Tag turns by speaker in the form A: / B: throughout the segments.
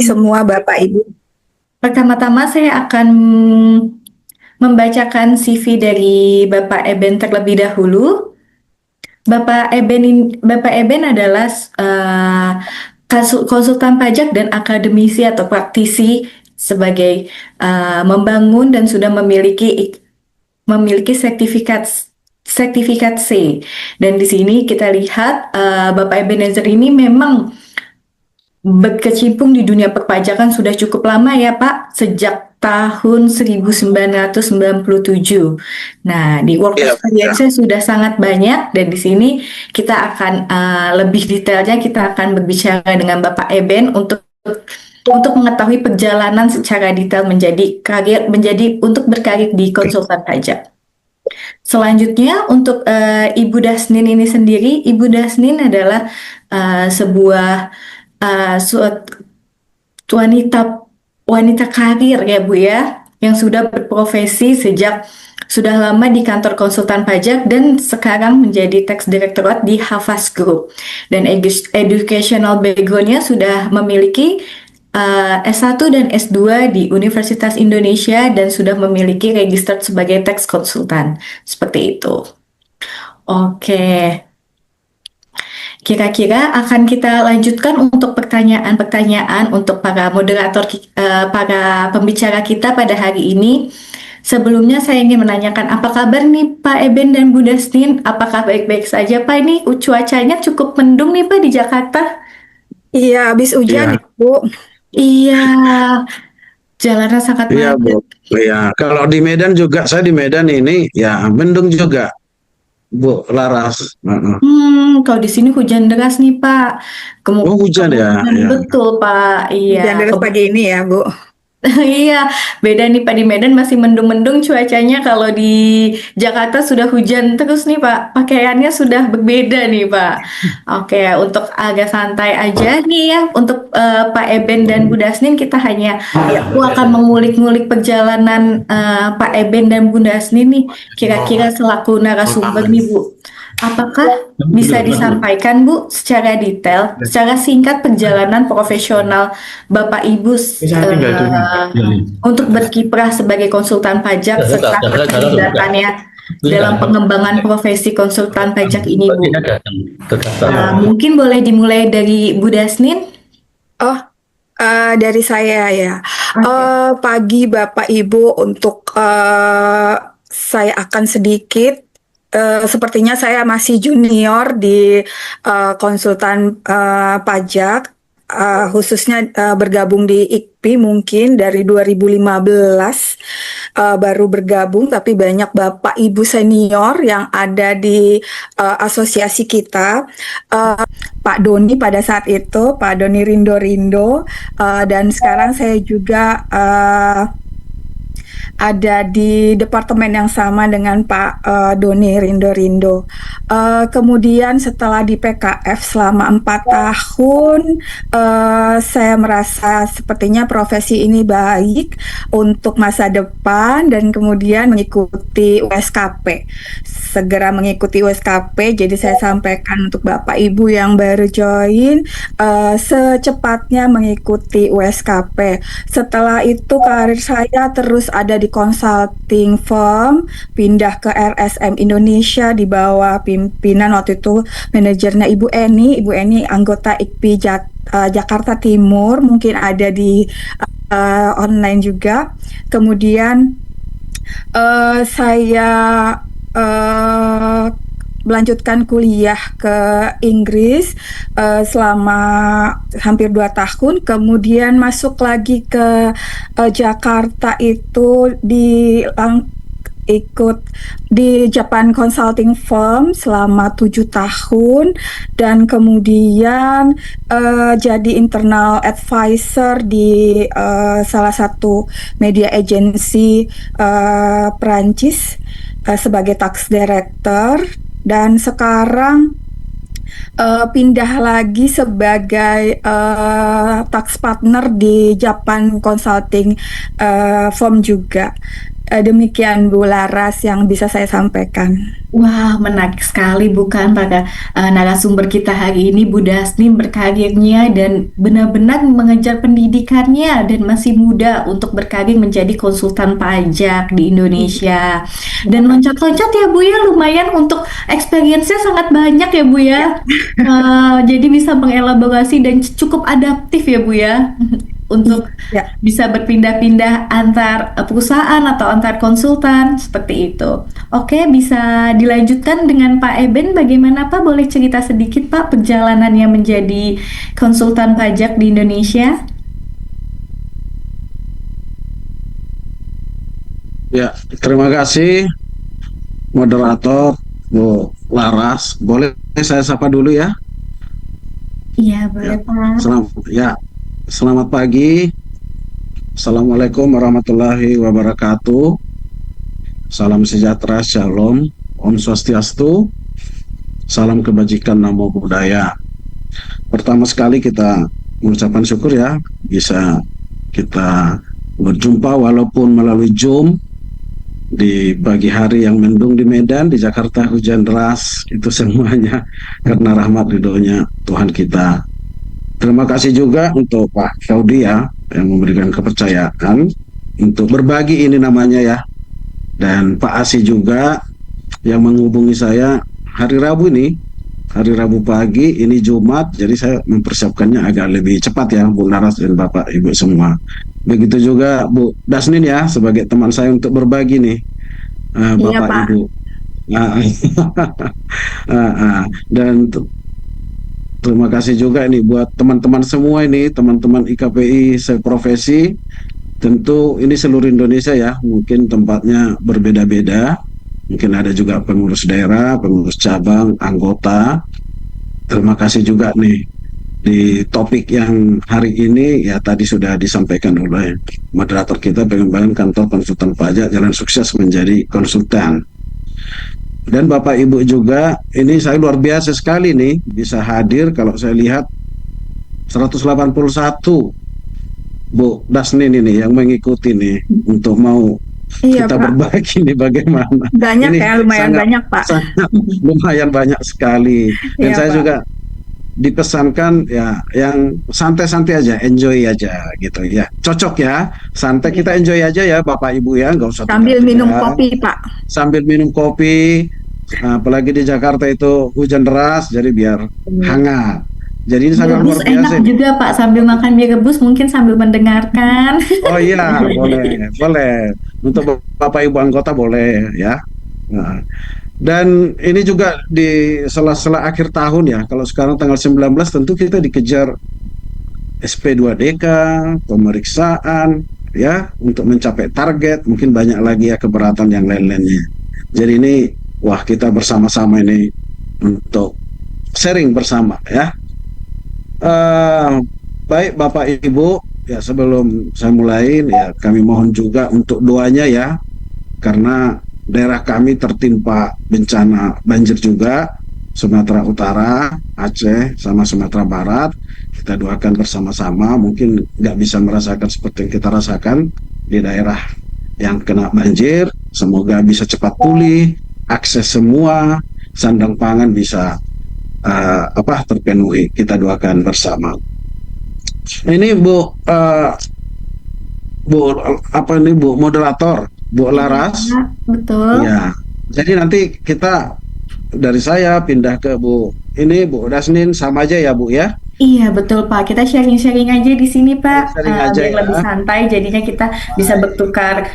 A: semua Bapak Ibu.
B: Pertama-tama saya akan membacakan CV dari Bapak Eben terlebih dahulu. Bapak Eben adalah konsultan pajak dan akademisi atau praktisi sebagai membangun dan sudah memiliki sertifikat C. Dan di sini kita lihat Bapak Ebenezer ini memang berkecimpung di dunia perpajakan sudah cukup lama ya Pak, sejak tahun 1997. Nah, di work experience sudah sangat banyak dan di sini kita akan lebih detailnya kita akan berbicara dengan Bapak Eben untuk mengetahui perjalanan secara detail untuk berkarir di konsultan pajak. Selanjutnya untuk Ibu Dasnin ini sendiri, Ibu Dasnin adalah sebuah wanita karir ya Bu ya, yang sudah berprofesi sudah lama di kantor konsultan pajak dan sekarang menjadi tax directorate di Havas Group. Dan educational background-nya sudah memiliki S1 dan S2 di Universitas Indonesia dan sudah memiliki register sebagai tax konsultan. Seperti itu. Oke. Kira-kira akan kita lanjutkan untuk pertanyaan-pertanyaan untuk para moderator, para pembicara kita pada hari ini. Sebelumnya saya ingin menanyakan apa kabar nih Pak Eben dan Bu Dasnin? Apakah baik-baik saja Pak? Ini cuacanya cukup mendung nih Pak di Jakarta.
A: Iya, habis hujan ya Bu.
B: Iya, jalannya sangat
C: Iya Bu.
B: macet.
C: Iya, kalau di Medan juga, saya di Medan ini ya mendung juga Bu Laras.
B: Kalau di sini hujan deras nih Pak.
C: Oh hujan ya.
B: Betul Pak. Iya.
A: Hujan deras pagi ini ya Bu.
B: Iya, beda nih Pak, di Medan masih mendung-mendung cuacanya. Kalau di Jakarta sudah hujan terus nih Pak. Pakaiannya sudah berbeda nih Pak. Oke, untuk agak santai aja nih ya. Untuk Pak Eben dan Bu Dasnin kita aku akan mengulik-ngulik perjalanan Pak Eben dan Bu Dasnin nih. Kira-kira selaku narasumber nih Bu. Apakah bisa disampaikan Bu secara detail, secara singkat perjalanan profesional Bapak Ibu untuk berkiprah sebagai konsultan pajak serta keterlibatannya dalam pengembangan profesi konsultan pajak ini Bu? Mungkin boleh dimulai dari Bu Dasnin?
A: Dari saya ya. Pagi Bapak Ibu, untuk saya akan sedikit. Sepertinya saya masih junior di konsultan pajak, khususnya bergabung di IKPI mungkin dari 2015 baru bergabung, tapi banyak Bapak Ibu senior yang ada di asosiasi kita. Pak Doni pada saat itu, Pak Doni Rindo, dan sekarang saya juga ada di departemen yang sama dengan Pak Doni Rindo. Kemudian setelah di PKF selama 4 tahun, saya merasa sepertinya profesi ini baik untuk masa depan dan kemudian mengikuti USKP. Segera mengikuti USKP, jadi saya sampaikan untuk Bapak Ibu yang baru join, secepatnya mengikuti USKP. Setelah itu karir saya terus ada di consulting firm, pindah ke RSM Indonesia di bawah pimpinan waktu itu manajernya Ibu Eni anggota IKPI Jakarta Timur, mungkin ada di online juga. Kemudian saya melanjutkan kuliah ke Inggris selama hampir 2 tahun, kemudian masuk lagi ke Jakarta itu ikut di Japan Consulting Firm selama 7 tahun dan kemudian jadi internal advisor di salah satu media agency Prancis sebagai tax director, dan sekarang pindah lagi sebagai tax partner di Japan Consulting Firm juga. Demikian Bu Laras yang bisa saya sampaikan.
B: Wah, menarik sekali bukan pada narasumber kita hari ini, Bu Dasni berkarirnya dan benar-benar mengejar pendidikannya dan masih muda untuk berkarir menjadi konsultan pajak di Indonesia. Dan loncat-loncat ya Bu ya, lumayan untuk experience-nya sangat banyak ya Bu ya. Jadi bisa mengelaborasi dan cukup adaptif ya Bu ya. Untuk
A: Ya,
B: bisa berpindah-pindah antar perusahaan atau antar konsultan seperti itu. Oke, bisa dilanjutkan dengan Pak Eben. Bagaimana Pak? Boleh cerita sedikit Pak perjalanannya menjadi konsultan pajak di Indonesia?
C: Ya, terima kasih moderator Bu Laras. Boleh saya sapa dulu ya?
B: Iya,
C: Ya,
B: boleh Pak.
C: selamat pagi. Assalamualaikum warahmatullahi wabarakatuh. Salam sejahtera, shalom, Om Swastiastu, salam kebajikan, namo buddhaya. Pertama sekali kita mengucapkan syukur ya bisa kita berjumpa walaupun melalui Zoom di pagi hari yang mendung di Medan, di Jakarta hujan deras, itu semuanya karena rahmat ridhonya Tuhan kita. Terima kasih juga untuk Pak Saudi ya yang memberikan kepercayaan untuk berbagi ini namanya ya, dan Pak Asi juga yang menghubungi saya hari Rabu ini, hari Rabu pagi ini Jumat, jadi saya mempersiapkannya agak lebih cepat ya Bu Laras dan Bapak Ibu semua. Begitu juga Bu Dasnin ya sebagai teman saya untuk berbagi nih,
A: iya
C: Bapak
A: Pak.
C: Ibu. Ah, dan terima kasih juga ini buat teman-teman semua ini, teman-teman IKPI seprofesi. Tentu ini seluruh Indonesia ya, mungkin tempatnya berbeda-beda. Mungkin ada juga pengurus daerah, pengurus cabang, anggota. Terima kasih juga nih di topik yang hari ini ya tadi sudah disampaikan oleh moderator kita, pengembangan kantor konsultan pajak jalan sukses menjadi konsultan. Dan Bapak Ibu juga, ini saya luar biasa sekali nih bisa hadir. Kalau saya lihat 181 Bu Dasnin ini yang mengikuti nih untuk mau
A: Iya
C: kita
A: Pak.
C: berbagi nih bagaimana.
A: Banyak
C: Ini
A: ya, lumayan
C: sangat
A: banyak Pak.
C: sangat lumayan banyak sekali. Dan
A: Iya
C: saya
A: Pak.
C: juga dipesankan ya yang santai-santai aja, enjoy aja gitu ya. Cocok ya, santai kita enjoy aja ya Bapak Ibu ya, nggak usah
A: Sambil minum
C: tegang-tegang.
A: kopi Pak.
C: Sambil minum kopi, apalagi di Jakarta itu hujan deras, jadi biar hangat. Jadi ini
B: Mie
C: sangat
B: rebus
C: luar
B: enak
C: biasa ini.
B: juga Pak, sambil makan mie rebus mungkin sambil mendengarkan.
C: Oh iya, boleh, boleh. Untuk Bapak Ibu anggota boleh ya. Nah, dan ini juga di sela-sela akhir tahun ya. Kalau sekarang tanggal 19 tentu kita dikejar SP2DK, pemeriksaan ya untuk mencapai target, mungkin banyak lagi ya keberatan yang lain-lainnya. Jadi ini wah kita bersama-sama ini untuk sharing bersama ya. Eh, Baik Bapak Ibu, ya sebelum saya mulai ya kami mohon juga untuk doanya ya, karena daerah kami tertimpa bencana banjir juga, Sumatera Utara, Aceh, sama Sumatera Barat. Kita doakan bersama-sama, mungkin nggak bisa merasakan seperti yang kita rasakan di daerah yang kena banjir, semoga bisa cepat pulih, akses semua, sandang pangan bisa terpenuhi. Kita doakan bersama. Ini Bu apa ini Bu moderator, Bu Laras.
B: Iya, betul.
C: Ya. Jadi nanti kita dari saya pindah ke Bu ini Bu Dasnin sama aja ya Bu ya.
B: Iya, betul Pak. Kita sharing-sharing aja di sini Pak.
C: Sharing aja
B: Biar
C: ya.
B: lebih santai. Jadinya kita bisa bertukar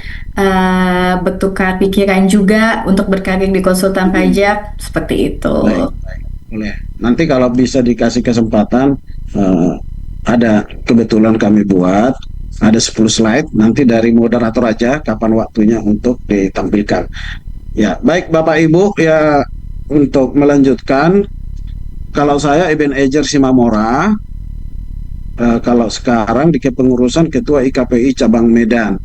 B: pikiran juga untuk berkarir di konsultan pajak seperti itu.
C: Baik, baik. Boleh. Nanti kalau bisa dikasih kesempatan ada kebetulan kami buat ada 10 slide nanti dari moderator aja kapan waktunya untuk ditampilkan. Ya, baik Bapak Ibu ya, untuk melanjutkan, kalau saya Eben Ejer Simamora, kalau sekarang di kepengurusan Ketua IKPI Cabang Medan.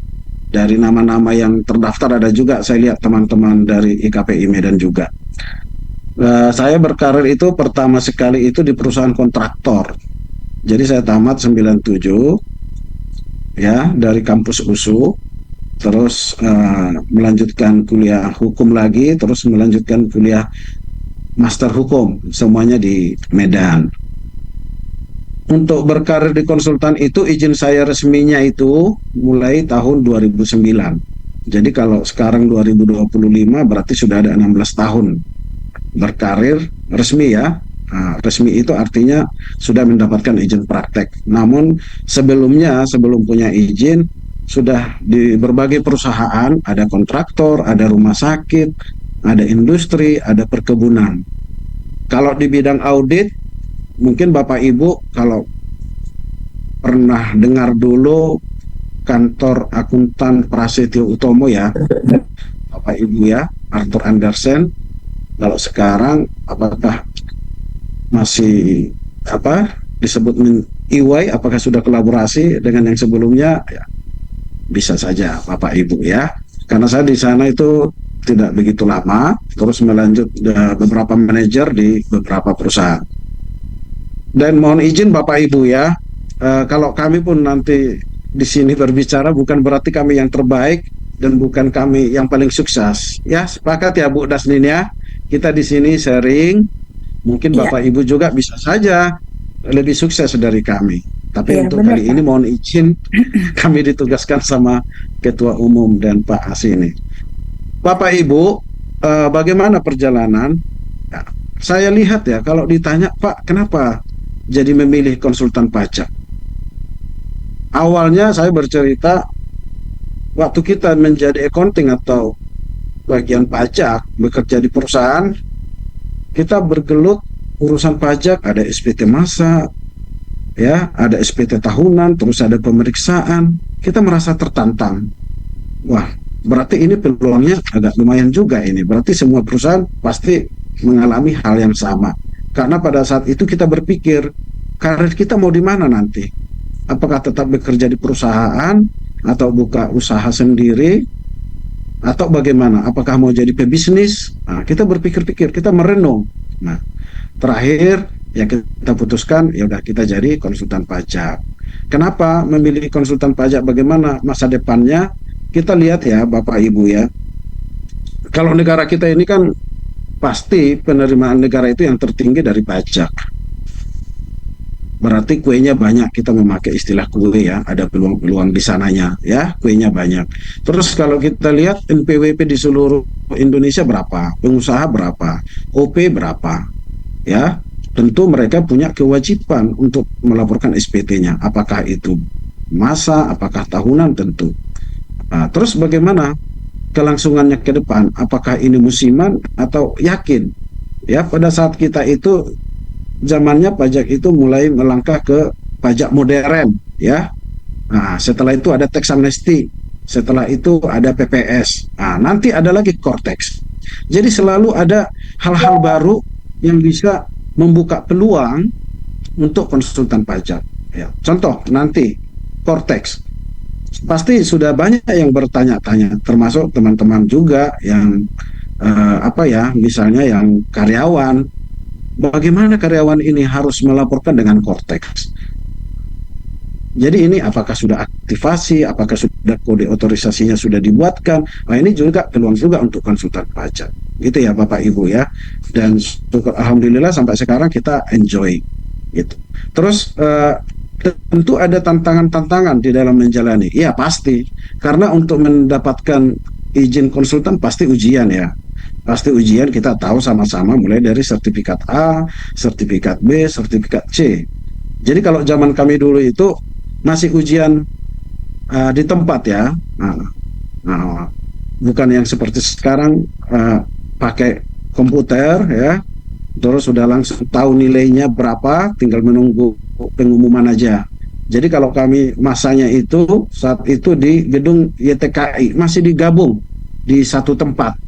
C: Dari nama-nama yang terdaftar ada juga saya lihat teman-teman dari IKPI Medan juga. Saya berkarir itu pertama sekali itu di perusahaan kontraktor. Jadi saya tamat 97 ya dari kampus USU. terus melanjutkan kuliah hukum lagi, terus melanjutkan kuliah master hukum, semuanya di Medan. Untuk berkarir di konsultan itu izin saya resminya itu mulai tahun 2009. Jadi kalau sekarang 2025 berarti sudah ada 16 tahun berkarir resmi ya. Nah, resmi itu artinya sudah mendapatkan izin praktek. Namun sebelumnya, sebelum punya izin, sudah di berbagai perusahaan, ada kontraktor, ada rumah sakit, ada industri, ada perkebunan. Kalau di bidang audit, mungkin Bapak Ibu kalau pernah dengar dulu kantor akuntan Prasetyo Utomo ya, Bapak Ibu ya, Arthur Andersen. Kalau sekarang apakah masih disebut EY, apakah sudah kolaborasi dengan yang sebelumnya? Ya, bisa saja Bapak Ibu ya. Karena saya di sana itu tidak begitu lama, terus melanjut beberapa manajer di beberapa perusahaan. Dan mohon izin Bapak Ibu ya, kalau kami pun nanti di sini berbicara bukan berarti kami yang terbaik dan bukan kami yang paling sukses. Ya, sepakat ya Bu Dasnin ya. Kita di sini sharing. Mungkin
A: Iya,
C: Bapak Ibu juga bisa saja lebih sukses dari kami. Tapi
A: iya
C: untuk
A: benar
C: kali
A: Pak.
C: ini mohon izin kami ditugaskan sama Ketua Umum dan Pak Asi ini. Bapak Ibu, bagaimana perjalanan? Ya, saya lihat ya kalau ditanya Pak, kenapa jadi memilih konsultan pajak? Awalnya saya bercerita waktu kita menjadi accounting atau bagian pajak bekerja di perusahaan, kita bergelut urusan pajak, ada SPT masa, ya, ada SPT tahunan, terus ada pemeriksaan. Kita merasa tertantang. Wah, berarti ini peluangnya agak lumayan juga ini. Berarti semua perusahaan pasti mengalami hal yang sama. Karena pada saat itu kita berpikir, karir kita mau di mana nanti? Apakah tetap bekerja di perusahaan atau buka usaha sendiri atau bagaimana? Apakah mau jadi pebisnis? Nah, kita berpikir-pikir, kita merenung. Nah, terakhir ya kita putuskan ya udah kita jadi konsultan pajak. Kenapa memilih konsultan pajak? Bagaimana masa depannya? Kita lihat ya Bapak Ibu ya. Kalau negara kita ini kan pasti penerimaan negara itu yang tertinggi dari pajak. Berarti kuenya banyak, kita memakai istilah kue ya, ada peluang-peluang di sananya ya, kuenya banyak. Terus kalau kita lihat NPWP di seluruh Indonesia berapa, pengusaha berapa, OP berapa, ya, tentu mereka punya kewajiban untuk melaporkan SPT-nya, apakah itu masa, apakah tahunan tentu. Nah, terus bagaimana kelangsungannya ke depan, apakah ini musiman atau yakin? Ya, pada saat kita itu zamannya pajak itu mulai melangkah ke pajak modern ya. Nah, setelah itu ada tax amnesty, setelah itu ada PPS. Nah, nanti ada lagi Cortex. Jadi selalu ada hal-hal baru yang bisa membuka peluang untuk konsultan pajak. Ya, contoh nanti Cortex. Pasti sudah banyak yang bertanya-tanya, termasuk teman-teman juga yang misalnya yang karyawan. Bagaimana karyawan ini harus melaporkan dengan Cortex? Jadi ini apakah sudah aktivasi, apakah sudah kode otorisasinya sudah dibuatkan? Nah, ini juga peluang juga untuk konsultan pajak. Gitu ya Bapak Ibu ya. Dan alhamdulillah sampai sekarang kita enjoy gitu. Terus tentu ada tantangan-tantangan di dalam menjalani. Iya pasti. Karena untuk mendapatkan izin konsultan pasti ujian ya. Pasti ujian kita tahu sama-sama mulai dari sertifikat A, sertifikat B, sertifikat C. Jadi kalau zaman kami dulu itu masih ujian di tempat ya. Bukan yang seperti sekarang pakai komputer ya. Terus sudah langsung tahu nilainya berapa, tinggal menunggu pengumuman aja. Jadi kalau kami masanya itu saat itu di gedung YTKI masih digabung di satu tempat.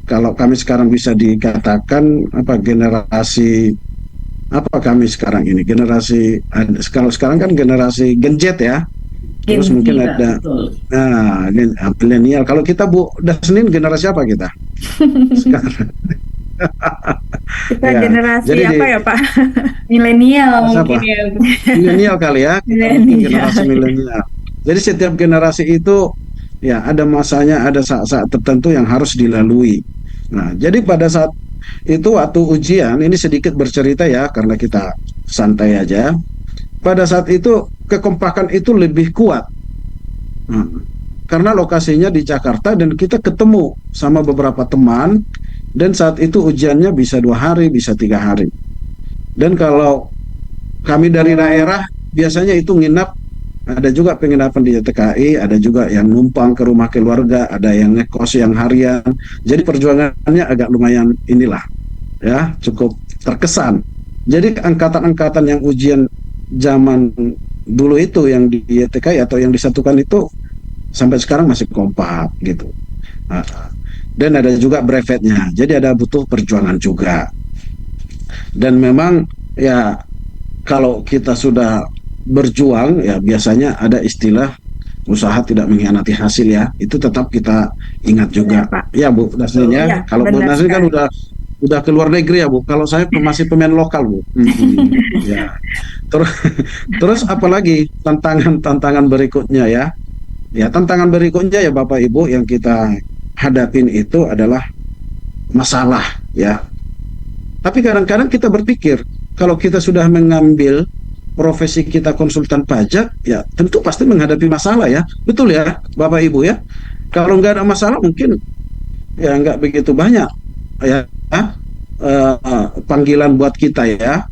C: Kalau kami sekarang bisa dikatakan generasi apa kami sekarang ini kalau sekarang kan generasi Gen Z ya. Terus
B: Gen Z,
C: mungkin ada milenial. Kalau kita Bu Dasnin generasi apa kita sekarang?
A: Kita
C: Ya,
A: generasi
C: jadi
A: apa ya Pak?
B: milenial
C: Siapa?
B: mungkin ya.
C: milenial kali ya, kita mungkin
A: Milenial.
C: generasi milenial. Jadi setiap generasi itu Ya, ada masanya, ada saat-saat tertentu yang harus dilalui. Nah, jadi pada saat itu waktu ujian, ini sedikit bercerita ya, karena kita santai aja. Pada saat itu kekompakan itu lebih kuat. Hmm. Karena lokasinya di Jakarta dan kita ketemu sama beberapa teman dan saat itu ujiannya bisa 2 hari, bisa 3 hari. Dan kalau kami dari daerah biasanya itu nginap, ada juga penginapan di TKI, ada juga yang numpang ke rumah keluarga, ada yang ngekos yang harian. Jadi perjuangannya agak lumayan inilah ya, cukup terkesan. Jadi angkatan-angkatan yang ujian zaman dulu itu yang di TKI atau yang disatukan itu sampai sekarang masih kompak gitu. Nah, dan ada juga brevetnya. Jadi ada butuh perjuangan juga. Dan memang ya kalau kita sudah berjuang ya biasanya ada istilah usaha tidak mengkhianati hasil ya. Itu tetap kita ingat
A: Benar,
C: juga.
A: Pak.
C: Ya Bu Nasrin ya.
A: Iya,
C: Kalau Bu
A: benar
C: Nasrin kan
A: sekali.
C: udah ke luar negeri ya Bu. Kalau saya masih pemain lokal Bu. Ya. Terus terus apalagi tantangan berikutnya ya. Ya, tantangan berikutnya ya Bapak Ibu yang kita hadapin itu adalah masalah ya. Tapi kadang-kadang kita berpikir kalau kita sudah mengambil profesi kita konsultan pajak, ya tentu pasti menghadapi masalah ya. Betul ya Bapak Ibu ya. Kalau nggak ada masalah mungkin ya nggak begitu banyak ya panggilan buat kita ya.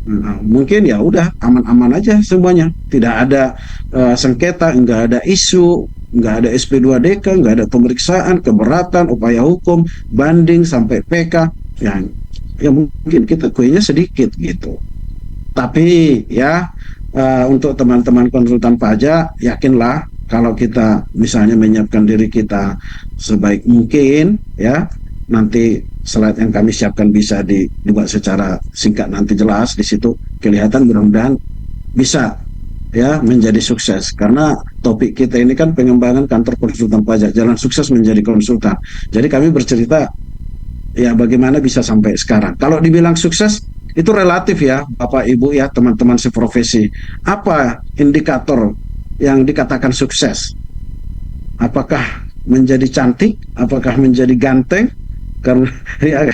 C: Nah, mungkin ya udah aman-aman aja semuanya. Tidak ada sengketa, nggak ada isu, nggak ada SP2DK, nggak ada pemeriksaan, keberatan, upaya hukum, banding sampai PK. Ya, ya mungkin kita kuenya sedikit gitu. Tapi ya untuk teman-teman konsultan pajak, yakinlah kalau kita misalnya menyiapkan diri kita sebaik mungkin ya, nanti slide yang kami siapkan bisa dibuat secara singkat nanti jelas di situ kelihatan mudah-mudahan bisa ya menjadi sukses karena topik kita ini kan pengembangan kantor konsultan pajak jalan sukses menjadi konsultan. Jadi kami bercerita ya bagaimana bisa sampai sekarang. Kalau dibilang sukses itu relatif ya Bapak Ibu ya teman-teman seprofesi. Apa indikator yang dikatakan sukses? Apakah menjadi cantik? Apakah menjadi ganteng? Karena ya,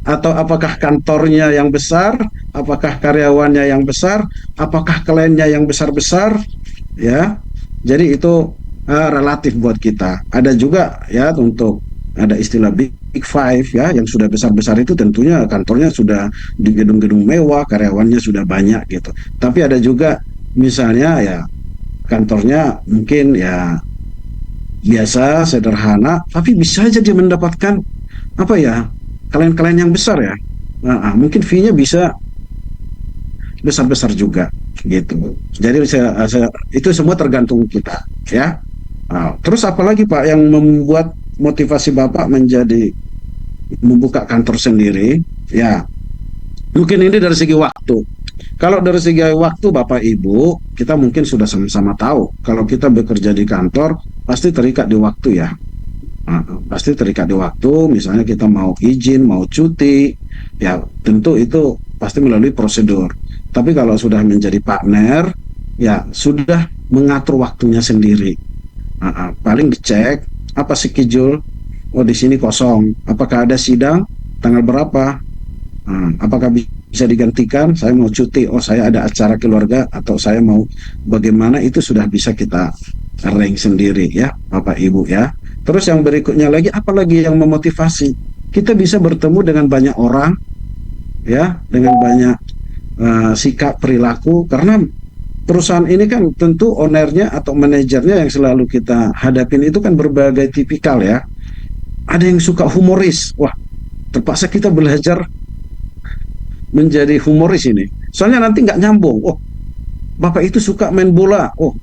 C: atau apakah kantornya yang besar? Apakah karyawannya yang besar? Apakah kliennya yang besar-besar? Ya. Jadi itu relatif buat kita. Ada juga ya untuk ada istilah Big Five ya yang sudah besar-besar itu tentunya kantornya sudah di gedung-gedung mewah, karyawannya sudah banyak gitu. Tapi ada juga misalnya ya kantornya mungkin ya biasa, sederhana, tapi bisa aja dia mendapatkan apa ya klien-klien yang besar ya. Nah, mungkin fee-nya bisa besar-besar juga gitu. Jadi itu semua tergantung kita ya. Nah, terus apalagi Pak yang membuat motivasi Bapak menjadi membuka kantor sendiri? Ya, mungkin ini dari segi waktu. Kalau dari segi waktu Bapak Ibu, kita mungkin sudah sama-sama tahu kalau kita bekerja di kantor pasti terikat di waktu ya. Nah, pasti terikat di waktu, misalnya kita mau izin, mau cuti, ya tentu itu pasti melalui prosedur. Tapi kalau sudah menjadi partner, ya sudah mengatur waktunya sendiri. Paling dicek apa schedule, oh di sini kosong, apakah ada sidang, tanggal berapa, apakah bisa digantikan, saya mau cuti, oh saya ada acara keluarga, atau saya mau bagaimana, itu sudah bisa kita arrange sendiri ya Bapak Ibu ya. Terus yang berikutnya lagi, apalagi yang memotivasi, kita bisa bertemu dengan banyak orang ya, dengan banyak sikap perilaku, karena perusahaan ini kan tentu ownernya atau manajernya yang selalu kita hadapin itu kan berbagai tipikal ya. Ada yang suka humoris, wah terpaksa kita belajar menjadi humoris ini. Soalnya nanti nggak nyambung. Oh, Bapak itu suka main bola. Oh,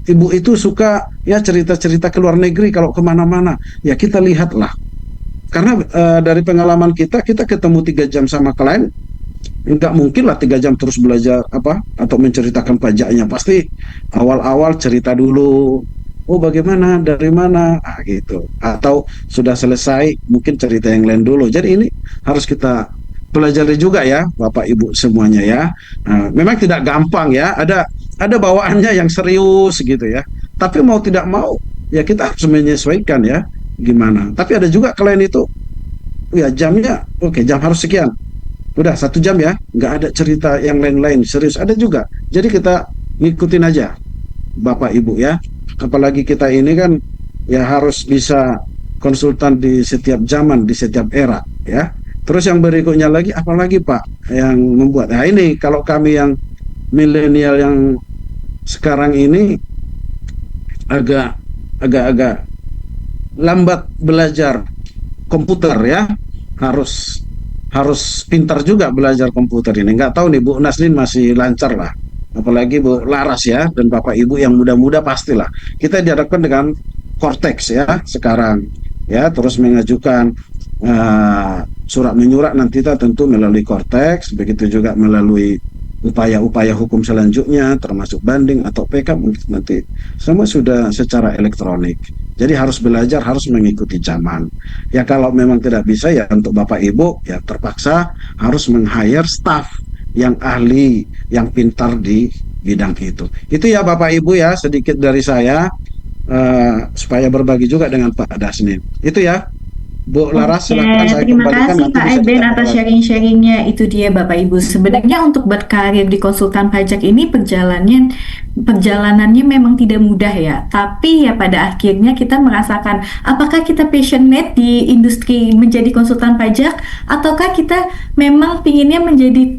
C: Ibu itu suka ya cerita-cerita ke luar negeri kalau kemana-mana. Ya kita lihatlah. Karena dari pengalaman kita ketemu 3 jam sama klien, nggak mungkin lah 3 jam terus belajar apa atau menceritakan pajaknya. Pasti awal-awal cerita dulu. Oh bagaimana, dari mana, gitu. Atau sudah selesai mungkin cerita yang lain dulu. Jadi ini harus kita pelajari juga ya Bapak Ibu semuanya ya. Memang tidak gampang ya. Ada bawaannya yang serius gitu ya. Tapi mau tidak mau ya kita harus menyesuaikan ya gimana. Tapi ada juga klien itu ya jamnya oke, jam harus sekian, udah 1 jam ya, nggak ada cerita yang lain-lain, serius ada juga. Jadi kita ngikutin aja Bapak Ibu ya, apalagi kita ini kan ya harus bisa konsultan di setiap zaman, di setiap era ya. Terus yang berikutnya lagi apalagi Pak yang membuat, nah ini kalau kami yang milenial yang sekarang ini agak agak lambat belajar komputer ya, harus harus pintar juga belajar komputer ini. Nggak tahu nih Bu Naslin masih lancar lah, apalagi Bu Laras ya, dan Bapak Ibu yang muda-muda pastilah. Kita dihadapkan dengan Cortex ya sekarang ya, terus mengajukan surat menyurat nanti kita tentu melalui Cortex, begitu juga melalui upaya-upaya hukum selanjutnya termasuk banding atau PK mungkin nanti semua sudah secara elektronik. Jadi harus belajar, harus mengikuti zaman. Ya kalau memang tidak bisa ya untuk Bapak Ibu ya terpaksa harus meng-hire staff yang ahli, yang pintar di bidang itu. Itu ya Bapak Ibu ya sedikit dari saya supaya berbagi juga dengan Pak Dasnin. Itu ya Bu Laras,
B: Oke,
C: silakan saya
B: terima
C: kembalikan
B: kasih
C: nanti
B: Pak
C: bisa
B: Eben
C: kita
B: atas
C: lagi.
B: sharing-sharingnya. Itu dia Bapak Ibu. Sebenarnya untuk berkarir di konsultan pajak ini perjalanannya memang tidak mudah ya. Tapi ya pada akhirnya kita merasakan apakah kita passionate di industri menjadi konsultan pajak ataukah kita memang pinginnya menjadi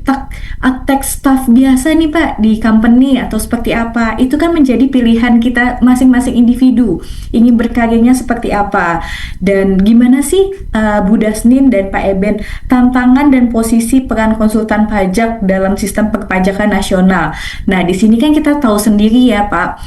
B: tax staff biasa nih Pak di company atau seperti apa. Itu kan menjadi pilihan kita masing-masing individu. Ingin berkarirnya seperti apa. Dan gimana sih Bu Dasnin dan Pak Eben tantangan dan posisi peran konsultan pajak dalam sistem perpajakan nasional. Nah, di sini kan kita tahu sendiri ya Pak,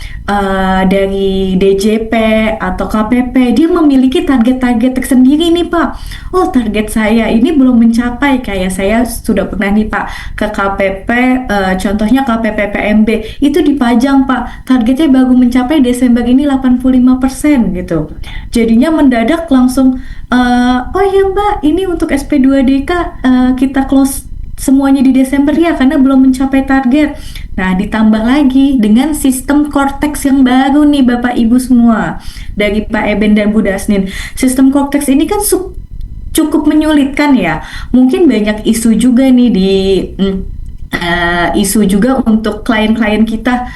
B: dari DJP atau KPP dia memiliki target-target tersendiri nih Pak. Oh, target saya ini belum mencapai, kayak saya sudah pernah nih Pak ke KPP, contohnya KPP PMB itu dipajang Pak, targetnya baru mencapai Desember ini 85% gitu. Jadinya mendadak langsung oh ya Mbak, ini untuk SP2DK kita close semuanya di Desember ya karena belum mencapai target. Nah, ditambah lagi dengan sistem Cortex yang baru nih Bapak Ibu semua dari Pak Eben dan Bu Dasnin. Sistem Cortex ini kan cukup menyulitkan ya. Mungkin banyak isu juga nih isu juga untuk klien-klien kita.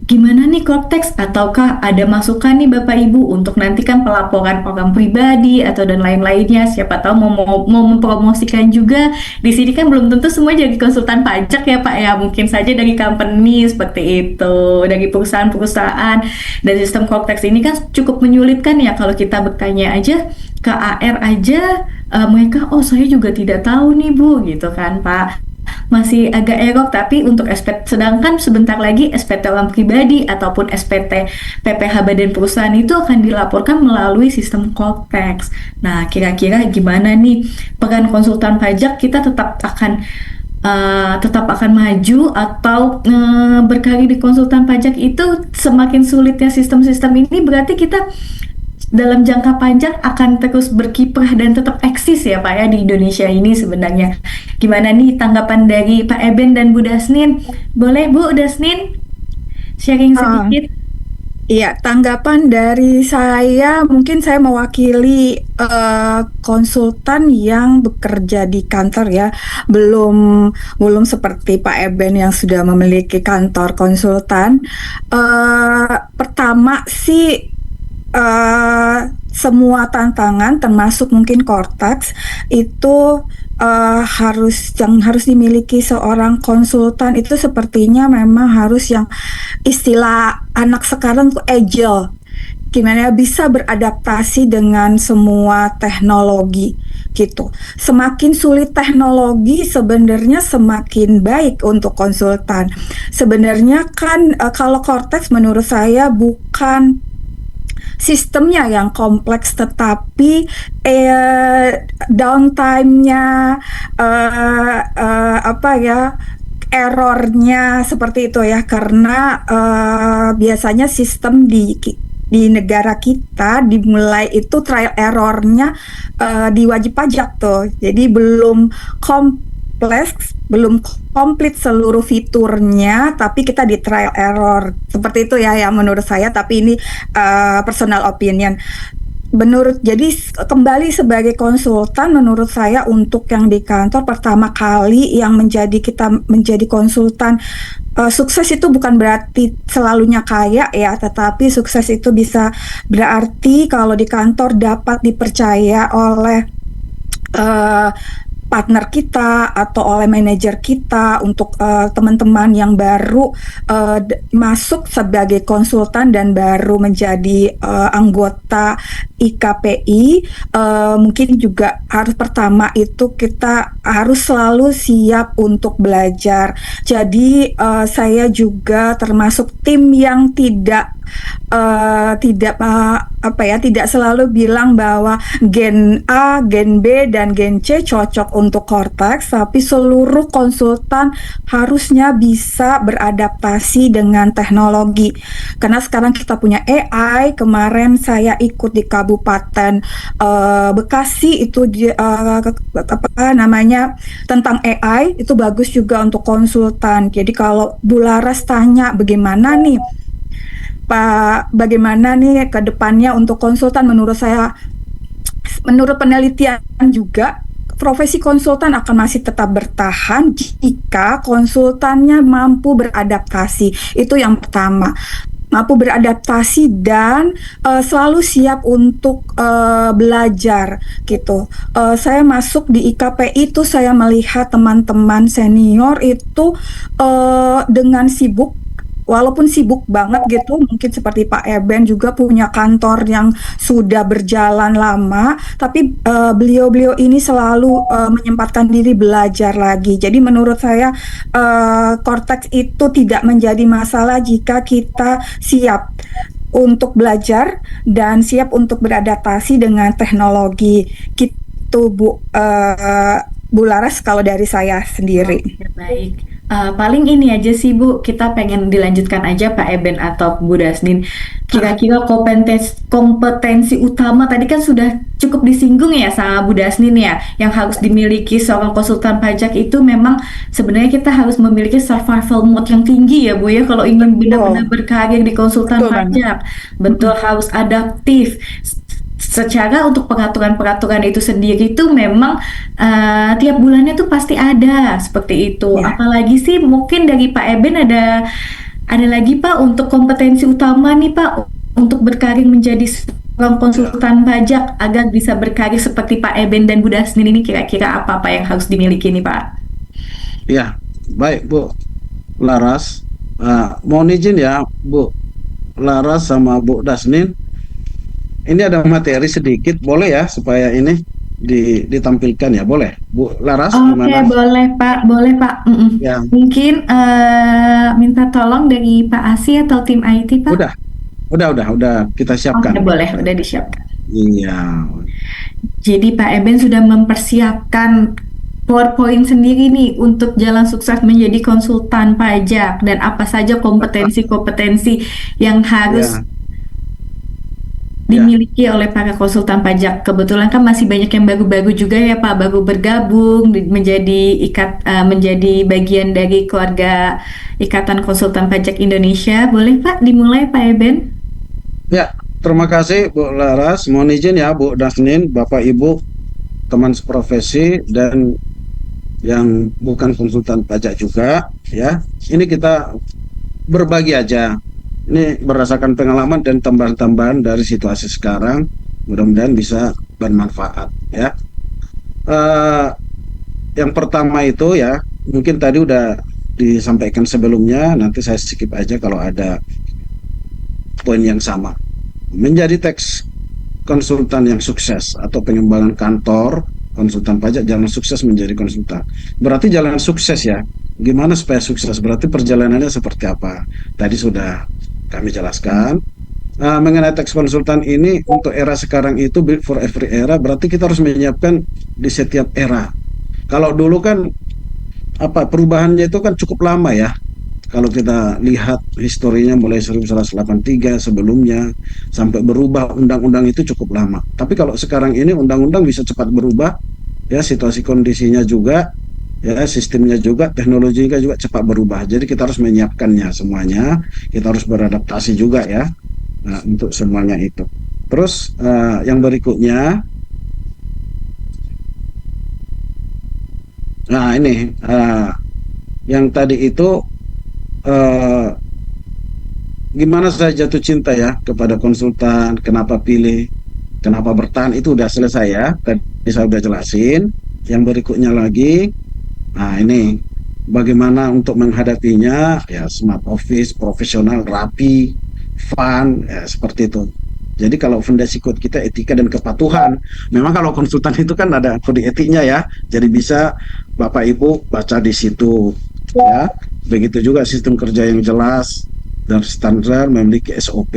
B: Gimana nih Cortex? Ataukah ada masukan nih Bapak Ibu untuk nanti kan pelaporan orang pribadi atau dan lain-lainnya? Siapa tahu mau mempromosikan juga. Di sini kan belum tentu semua jadi konsultan pajak ya Pak ya. Mungkin saja dari company seperti itu, dari perusahaan-perusahaan. Dan sistem Cortex ini kan cukup menyulitkan ya kalau kita bertanya aja ke AR aja, mereka oh saya juga tidak tahu nih Bu gitu kan Pak. Masih agak error, tapi untuk SPT, sedangkan sebentar lagi SPT orang pribadi ataupun SPT PPH badan perusahaan itu akan dilaporkan melalui sistem Cortex. Nah, kira-kira gimana nih peran konsultan pajak, kita tetap akan maju atau berkarir di konsultan pajak itu semakin sulitnya sistem-sistem ini berarti kita dalam jangka panjang akan terus berkiprah dan tetap eksis ya Pak ya di Indonesia ini sebenarnya. Gimana nih tanggapan dari Pak Eben dan Bu Dasnin? Boleh Bu Dasnin sharing
A: Ah,
B: sedikit?
A: Iya, tanggapan dari saya, mungkin saya mewakili konsultan yang bekerja di kantor ya, belum belum seperti Pak Eben yang sudah memiliki kantor konsultan. Pertama sih semua tantangan, termasuk mungkin Cortex, itu yang harus dimiliki seorang konsultan itu sepertinya memang harus yang istilah anak sekarang tuh agile, gimana ya, bisa beradaptasi dengan semua teknologi gitu. Semakin sulit teknologi sebenarnya semakin baik untuk konsultan. Sebenarnya kan kalau Cortex menurut saya bukan sistemnya yang kompleks, tetapi downtime-nya, apa ya, errornya seperti itu ya, karena biasanya sistem di negara kita dimulai itu trial errornya di wajib pajak tuh, jadi belum belum komplit seluruh fiturnya, tapi kita di trial error. Seperti itu ya yang menurut saya, tapi ini personal opinion. Jadi kembali sebagai konsultan, menurut saya untuk yang di kantor pertama kali yang kita menjadi konsultan, sukses itu bukan berarti selalunya kaya ya, tetapi sukses itu bisa berarti kalau di kantor dapat dipercaya oleh partner kita atau oleh manajer kita untuk teman-teman yang baru masuk sebagai konsultan dan baru menjadi anggota IKPI. Mungkin juga harus pertama itu kita harus selalu siap untuk belajar. Jadi saya juga termasuk tim yang tidak selalu bilang bahwa gen A, gen B, dan gen C cocok untuk Cortex, tapi seluruh konsultan harusnya bisa beradaptasi dengan teknologi. Karena sekarang kita punya AI. Kemarin saya ikut di Kabupaten Bekasi itu tentang AI, itu bagus juga untuk konsultan. Jadi kalau Bu Laras tanya bagaimana nih ke depannya untuk konsultan, menurut saya, menurut penelitian juga, profesi konsultan akan masih tetap bertahan jika konsultannya mampu beradaptasi. Itu yang pertama, mampu beradaptasi dan selalu siap untuk belajar gitu. Saya masuk di IKPI itu saya melihat teman-teman senior itu dengan sibuk, walaupun sibuk banget gitu, mungkin seperti Pak Eben juga punya kantor yang sudah berjalan lama, tapi beliau-beliau ini selalu menyempatkan diri belajar lagi. Jadi menurut saya Cortex itu tidak menjadi masalah jika kita siap untuk belajar dan siap untuk beradaptasi dengan teknologi. Gitu Bu Laras kalau dari saya sendiri.
B: Baik. Paling ini aja sih Bu, kita pengen dilanjutkan aja Pak Eben atau Bu Dasnin. Kira-kira kompetensi utama tadi kan sudah cukup disinggung ya sama Bu Dasnin ya, yang harus dimiliki seorang konsultan pajak itu memang sebenarnya kita harus memiliki survival mode yang tinggi ya Bu ya, kalau ingin benar-benar berkarir di konsultan pajak. Betul, harus adaptif. Secara untuk peraturan-peraturan itu sendiri itu memang tiap bulannya tuh pasti ada seperti itu.
A: Ya.
B: Apalagi sih mungkin dari Pak Eben ada lagi Pak untuk kompetensi utama nih Pak untuk berkarir menjadi seorang konsultan pajak agar bisa berkarir seperti Pak Eben dan Bu Dasnin ini, kira-kira apa-apa yang harus dimiliki nih Pak?
C: Ya, baik Bu Laras. Mohon izin ya Bu Laras sama Bu Dasnin. Ini ada materi sedikit, boleh ya supaya ini ditampilkan ya, boleh Bu Laras?
B: Oke,
C: gimana?
B: boleh Pak.
C: Ya,
B: Mungkin minta tolong dari Pak Asi atau tim IT Pak?
C: udah kita siapkan.
B: Oke, boleh, udah disiapkan.
C: Iya,
B: Jadi Pak Eben sudah mempersiapkan PowerPoint sendiri nih untuk jalan sukses menjadi konsultan pajak dan apa saja kompetensi-kompetensi yang harus
C: ya,
B: dimiliki oleh para konsultan pajak. Kebetulan kan masih banyak yang baru-baru juga ya Pak, baru bergabung menjadi bagian dari keluarga Ikatan Konsultan Pajak Indonesia. Boleh Pak dimulai Pak Eben?
C: ya. Terima kasih Bu Laras. Mohon izin ya Bu Dasnin, Bapak Ibu, teman seprofesi dan yang bukan konsultan pajak juga ya. Ini kita berbagi aja. Ini berdasarkan pengalaman dan tambahan-tambahan dari situasi sekarang. Mudah-mudahan bisa bermanfaat ya. Yang pertama itu ya, mungkin tadi udah disampaikan sebelumnya. Nanti saya skip aja kalau ada poin yang sama. Menjadi tax konsultan yang sukses atau pengembangan kantor konsultan pajak, jalan sukses menjadi konsultan. Berarti jalan sukses ya. Gimana supaya sukses? Berarti perjalanannya seperti apa? Tadi sudah kami jelaskan. Mengenai tax konsultan ini untuk era sekarang itu build for every era, berarti kita harus menyiapkan di setiap era. Kalau dulu kan perubahannya itu kan cukup lama ya. Kalau kita lihat historinya mulai 1983 sebelumnya sampai berubah undang-undang itu cukup lama. Tapi kalau sekarang ini undang-undang bisa cepat berubah ya, situasi kondisinya juga ya, sistemnya juga, teknologinya juga cepat berubah. Jadi kita harus menyiapkannya semuanya, kita harus beradaptasi juga ya, untuk semuanya itu. Terus yang berikutnya, nah ini yang tadi itu, eh, gimana saya jatuh cinta ya kepada konsultan, kenapa pilih, kenapa bertahan, itu udah selesai ya. Tadi saya udah jelasin. Yang berikutnya lagi, nah ini bagaimana untuk menghadapinya, ya smart office, profesional, rapi, fun, ya, seperti itu. Jadi kalau fondasi code kita etika dan kepatuhan, memang kalau konsultan itu kan ada kode etiknya ya, jadi bisa Bapak Ibu baca di situ ya. Begitu juga sistem kerja yang jelas dan standar, memiliki SOP,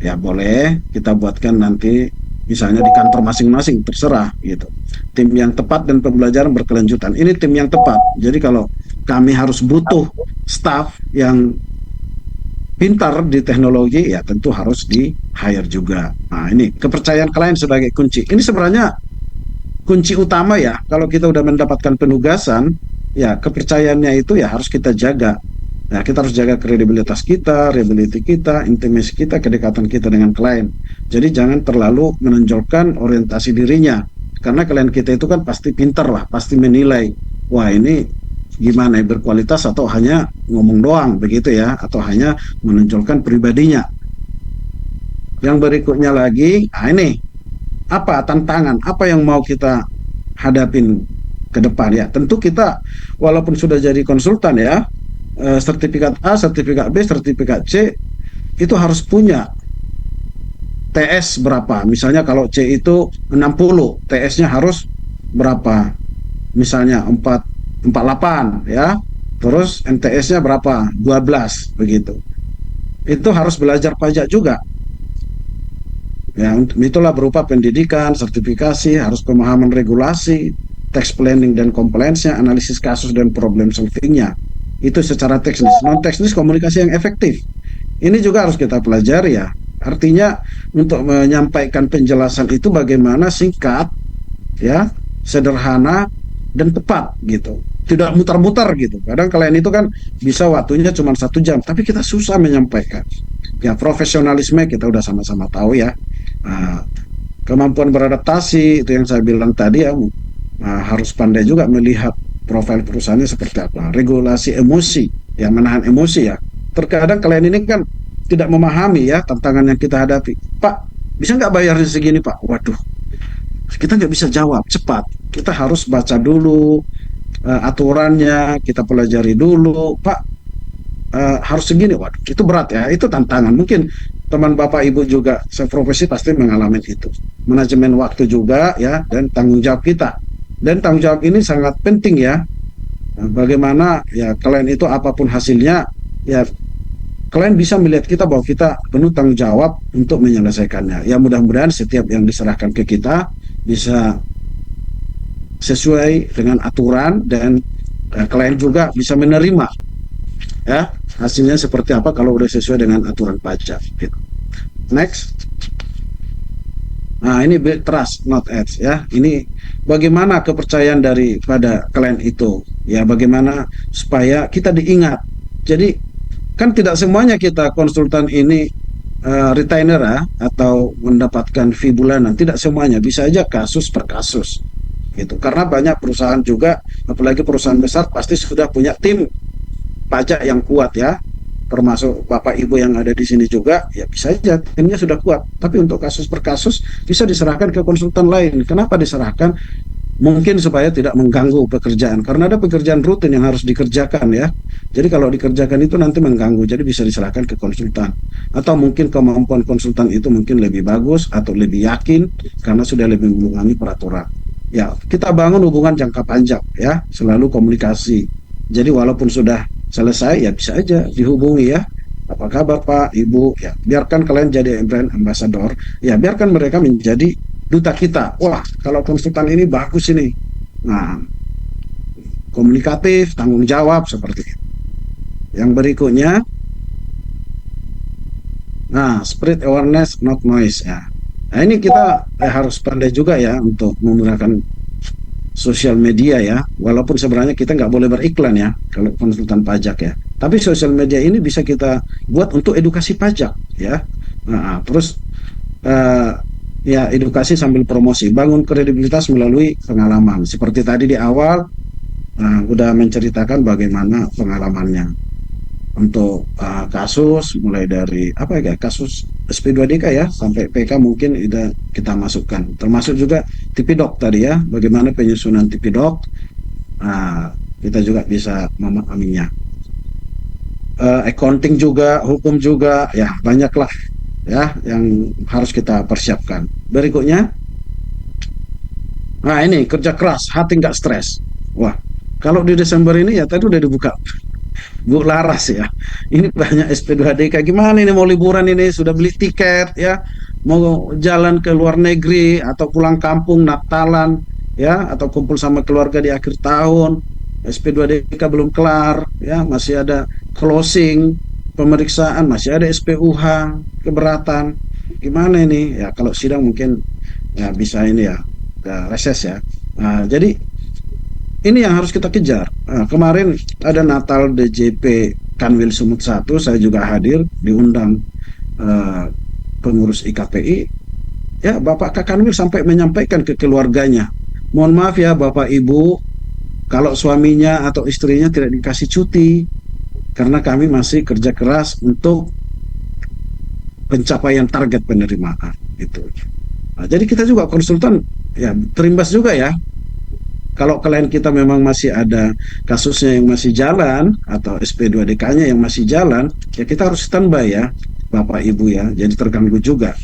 C: ya boleh kita buatkan nanti misalnya di kantor masing-masing, terserah gitu. Tim yang tepat dan pembelajaran berkelanjutan. Ini tim yang tepat. Jadi kalau kami harus butuh staff yang pintar di teknologi, ya tentu harus di hire juga. Nah, ini kepercayaan klien sebagai kunci. Ini sebenarnya kunci utama ya. Kalau kita udah mendapatkan penugasan, ya kepercayaannya itu ya harus kita jaga. Nah, kita harus jaga kredibilitas kita, reliability kita, intimasi kita, kedekatan kita dengan klien. Jadi jangan terlalu menonjolkan orientasi dirinya. Karena klien kita itu kan pasti pintar lah, pasti menilai, wah ini gimana ya, berkualitas atau hanya ngomong doang begitu ya, atau hanya menonjolkan pribadinya. Yang berikutnya lagi, ini apa tantangan, apa yang mau kita hadapin ke depan ya. Tentu kita walaupun sudah jadi konsultan ya, sertifikat A, sertifikat B, sertifikat C, itu harus punya TS berapa. Misalnya kalau C itu 60, TS-nya harus berapa? Misalnya 48 ya. Terus NTS-nya berapa? 12 begitu. Itu harus belajar pajak juga. Ya, itulah berupa pendidikan, sertifikasi, harus pemahaman regulasi, tax planning dan compliance-nya, analisis kasus dan problem solving-nya. Itu secara teknis. Non teknis komunikasi yang efektif. Ini juga harus kita pelajari ya. Artinya untuk menyampaikan penjelasan itu bagaimana singkat, ya, sederhana dan tepat gitu. Tidak mutar-mutar gitu. Kadang kalian itu kan bisa waktunya cuma 1 jam, tapi kita susah menyampaikan. Ya profesionalisme kita udah sama-sama tahu ya. Nah, kemampuan beradaptasi itu yang saya bilang tadi ya, harus pandai juga melihat profil perusahaannya seperti apa, regulasi emosi, yang menahan emosi ya. Terkadang klien ini kan tidak memahami ya tantangan yang kita hadapi. Pak, bisa nggak bayarnya segini Pak? Waduh, kita nggak bisa jawab cepat. Kita harus baca dulu aturannya, kita pelajari dulu. Pak, harus segini. Waduh, itu berat ya. Itu tantangan. Mungkin teman Bapak Ibu juga seprofesi pasti mengalami itu. Manajemen waktu juga ya, dan tanggung jawab kita. Dan tanggung jawab ini sangat penting ya. Bagaimana ya klien itu apapun hasilnya, ya klien bisa melihat kita bahwa kita penuh tanggung jawab untuk menyelesaikannya. Ya mudah-mudahan setiap yang diserahkan ke kita bisa sesuai dengan aturan, dan klien juga bisa menerima ya hasilnya seperti apa kalau udah sesuai dengan aturan pajak gitu. Next. Nah, ini build trust not ads ya. Ini bagaimana kepercayaan daripada klien itu. Ya, bagaimana supaya kita diingat. Jadi kan tidak semuanya kita konsultan ini retainer ya, atau mendapatkan fee bulanan. Tidak semuanya, bisa aja kasus per kasus. Gitu. Karena banyak perusahaan juga, apalagi perusahaan besar pasti sudah punya tim pajak yang kuat ya. Termasuk Bapak Ibu yang ada di sini juga, ya bisa aja timnya sudah kuat. Tapi untuk kasus per kasus bisa diserahkan ke konsultan lain. Kenapa diserahkan? Mungkin supaya tidak mengganggu pekerjaan, karena ada pekerjaan rutin yang harus dikerjakan ya. Jadi kalau dikerjakan itu nanti mengganggu, jadi bisa diserahkan ke konsultan. Atau mungkin kemampuan konsultan itu mungkin lebih bagus atau lebih yakin karena sudah lebih memahami peraturan. Ya, kita bangun hubungan jangka panjang ya, selalu komunikasi. Jadi walaupun sudah selesai ya bisa aja dihubungi ya. Apa kabar Pak, Ibu? Ya, biarkan kalian jadi brand ambassador. Ya, biarkan mereka menjadi duta kita. Wah, kalau konsultan ini bagus ini. Nah, komunikatif, tanggung jawab seperti itu. Yang berikutnya, nah, spread awareness not noise ya. Nah, ini kita harus pandai juga ya untuk menggunakan sosial media ya, walaupun sebenarnya kita nggak boleh beriklan ya kalau konsultan pajak ya. Tapi sosial media ini bisa kita buat untuk edukasi pajak ya. Nah, terus eh, ya edukasi sambil promosi, bangun kredibilitas melalui pengalaman. Seperti tadi di awal, udah menceritakan bagaimana pengalamannya untuk kasus mulai dari apa ya, kasus SP2DK ya sampai PK mungkin udah kita masukkan, termasuk juga TPDoc tadi ya, bagaimana penyusunan TPDoc, kita juga bisa memahaminya. Accounting juga, hukum juga, ya banyaklah ya yang harus kita persiapkan. Berikutnya, nah ini kerja keras, hati nggak stres. Wah, kalau di Desember ini ya tadi udah dibuka Bu Laras ya. Ini banyak SP2DK. Gimana ini mau liburan ini? Sudah beli tiket ya. Mau jalan ke luar negeri atau pulang kampung Natalan ya, atau kumpul sama keluarga di akhir tahun. SP2DK belum kelar ya, masih ada closing, pemeriksaan, masih ada SPUH, keberatan. Gimana ini? Ya kalau sidang mungkin ya bisa ini ya, reses ya. Nah, jadi ini yang harus kita kejar. Nah, kemarin ada Natal DJP Kanwil Sumut 1, saya juga hadir, diundang pengurus IKPI. Ya, Bapak Kakanwil sampai menyampaikan ke keluarganya, mohon maaf ya Bapak Ibu, kalau suaminya atau istrinya tidak dikasih cuti, karena kami masih kerja keras untuk pencapaian target penerimaan. Itu. Nah, jadi kita juga konsultan, ya terimbas juga ya. Kalau klien kita memang masih ada kasusnya yang masih jalan atau SP2DK-nya yang masih jalan, ya kita harus standby ya, Bapak Ibu ya. Jadi terganggu juga,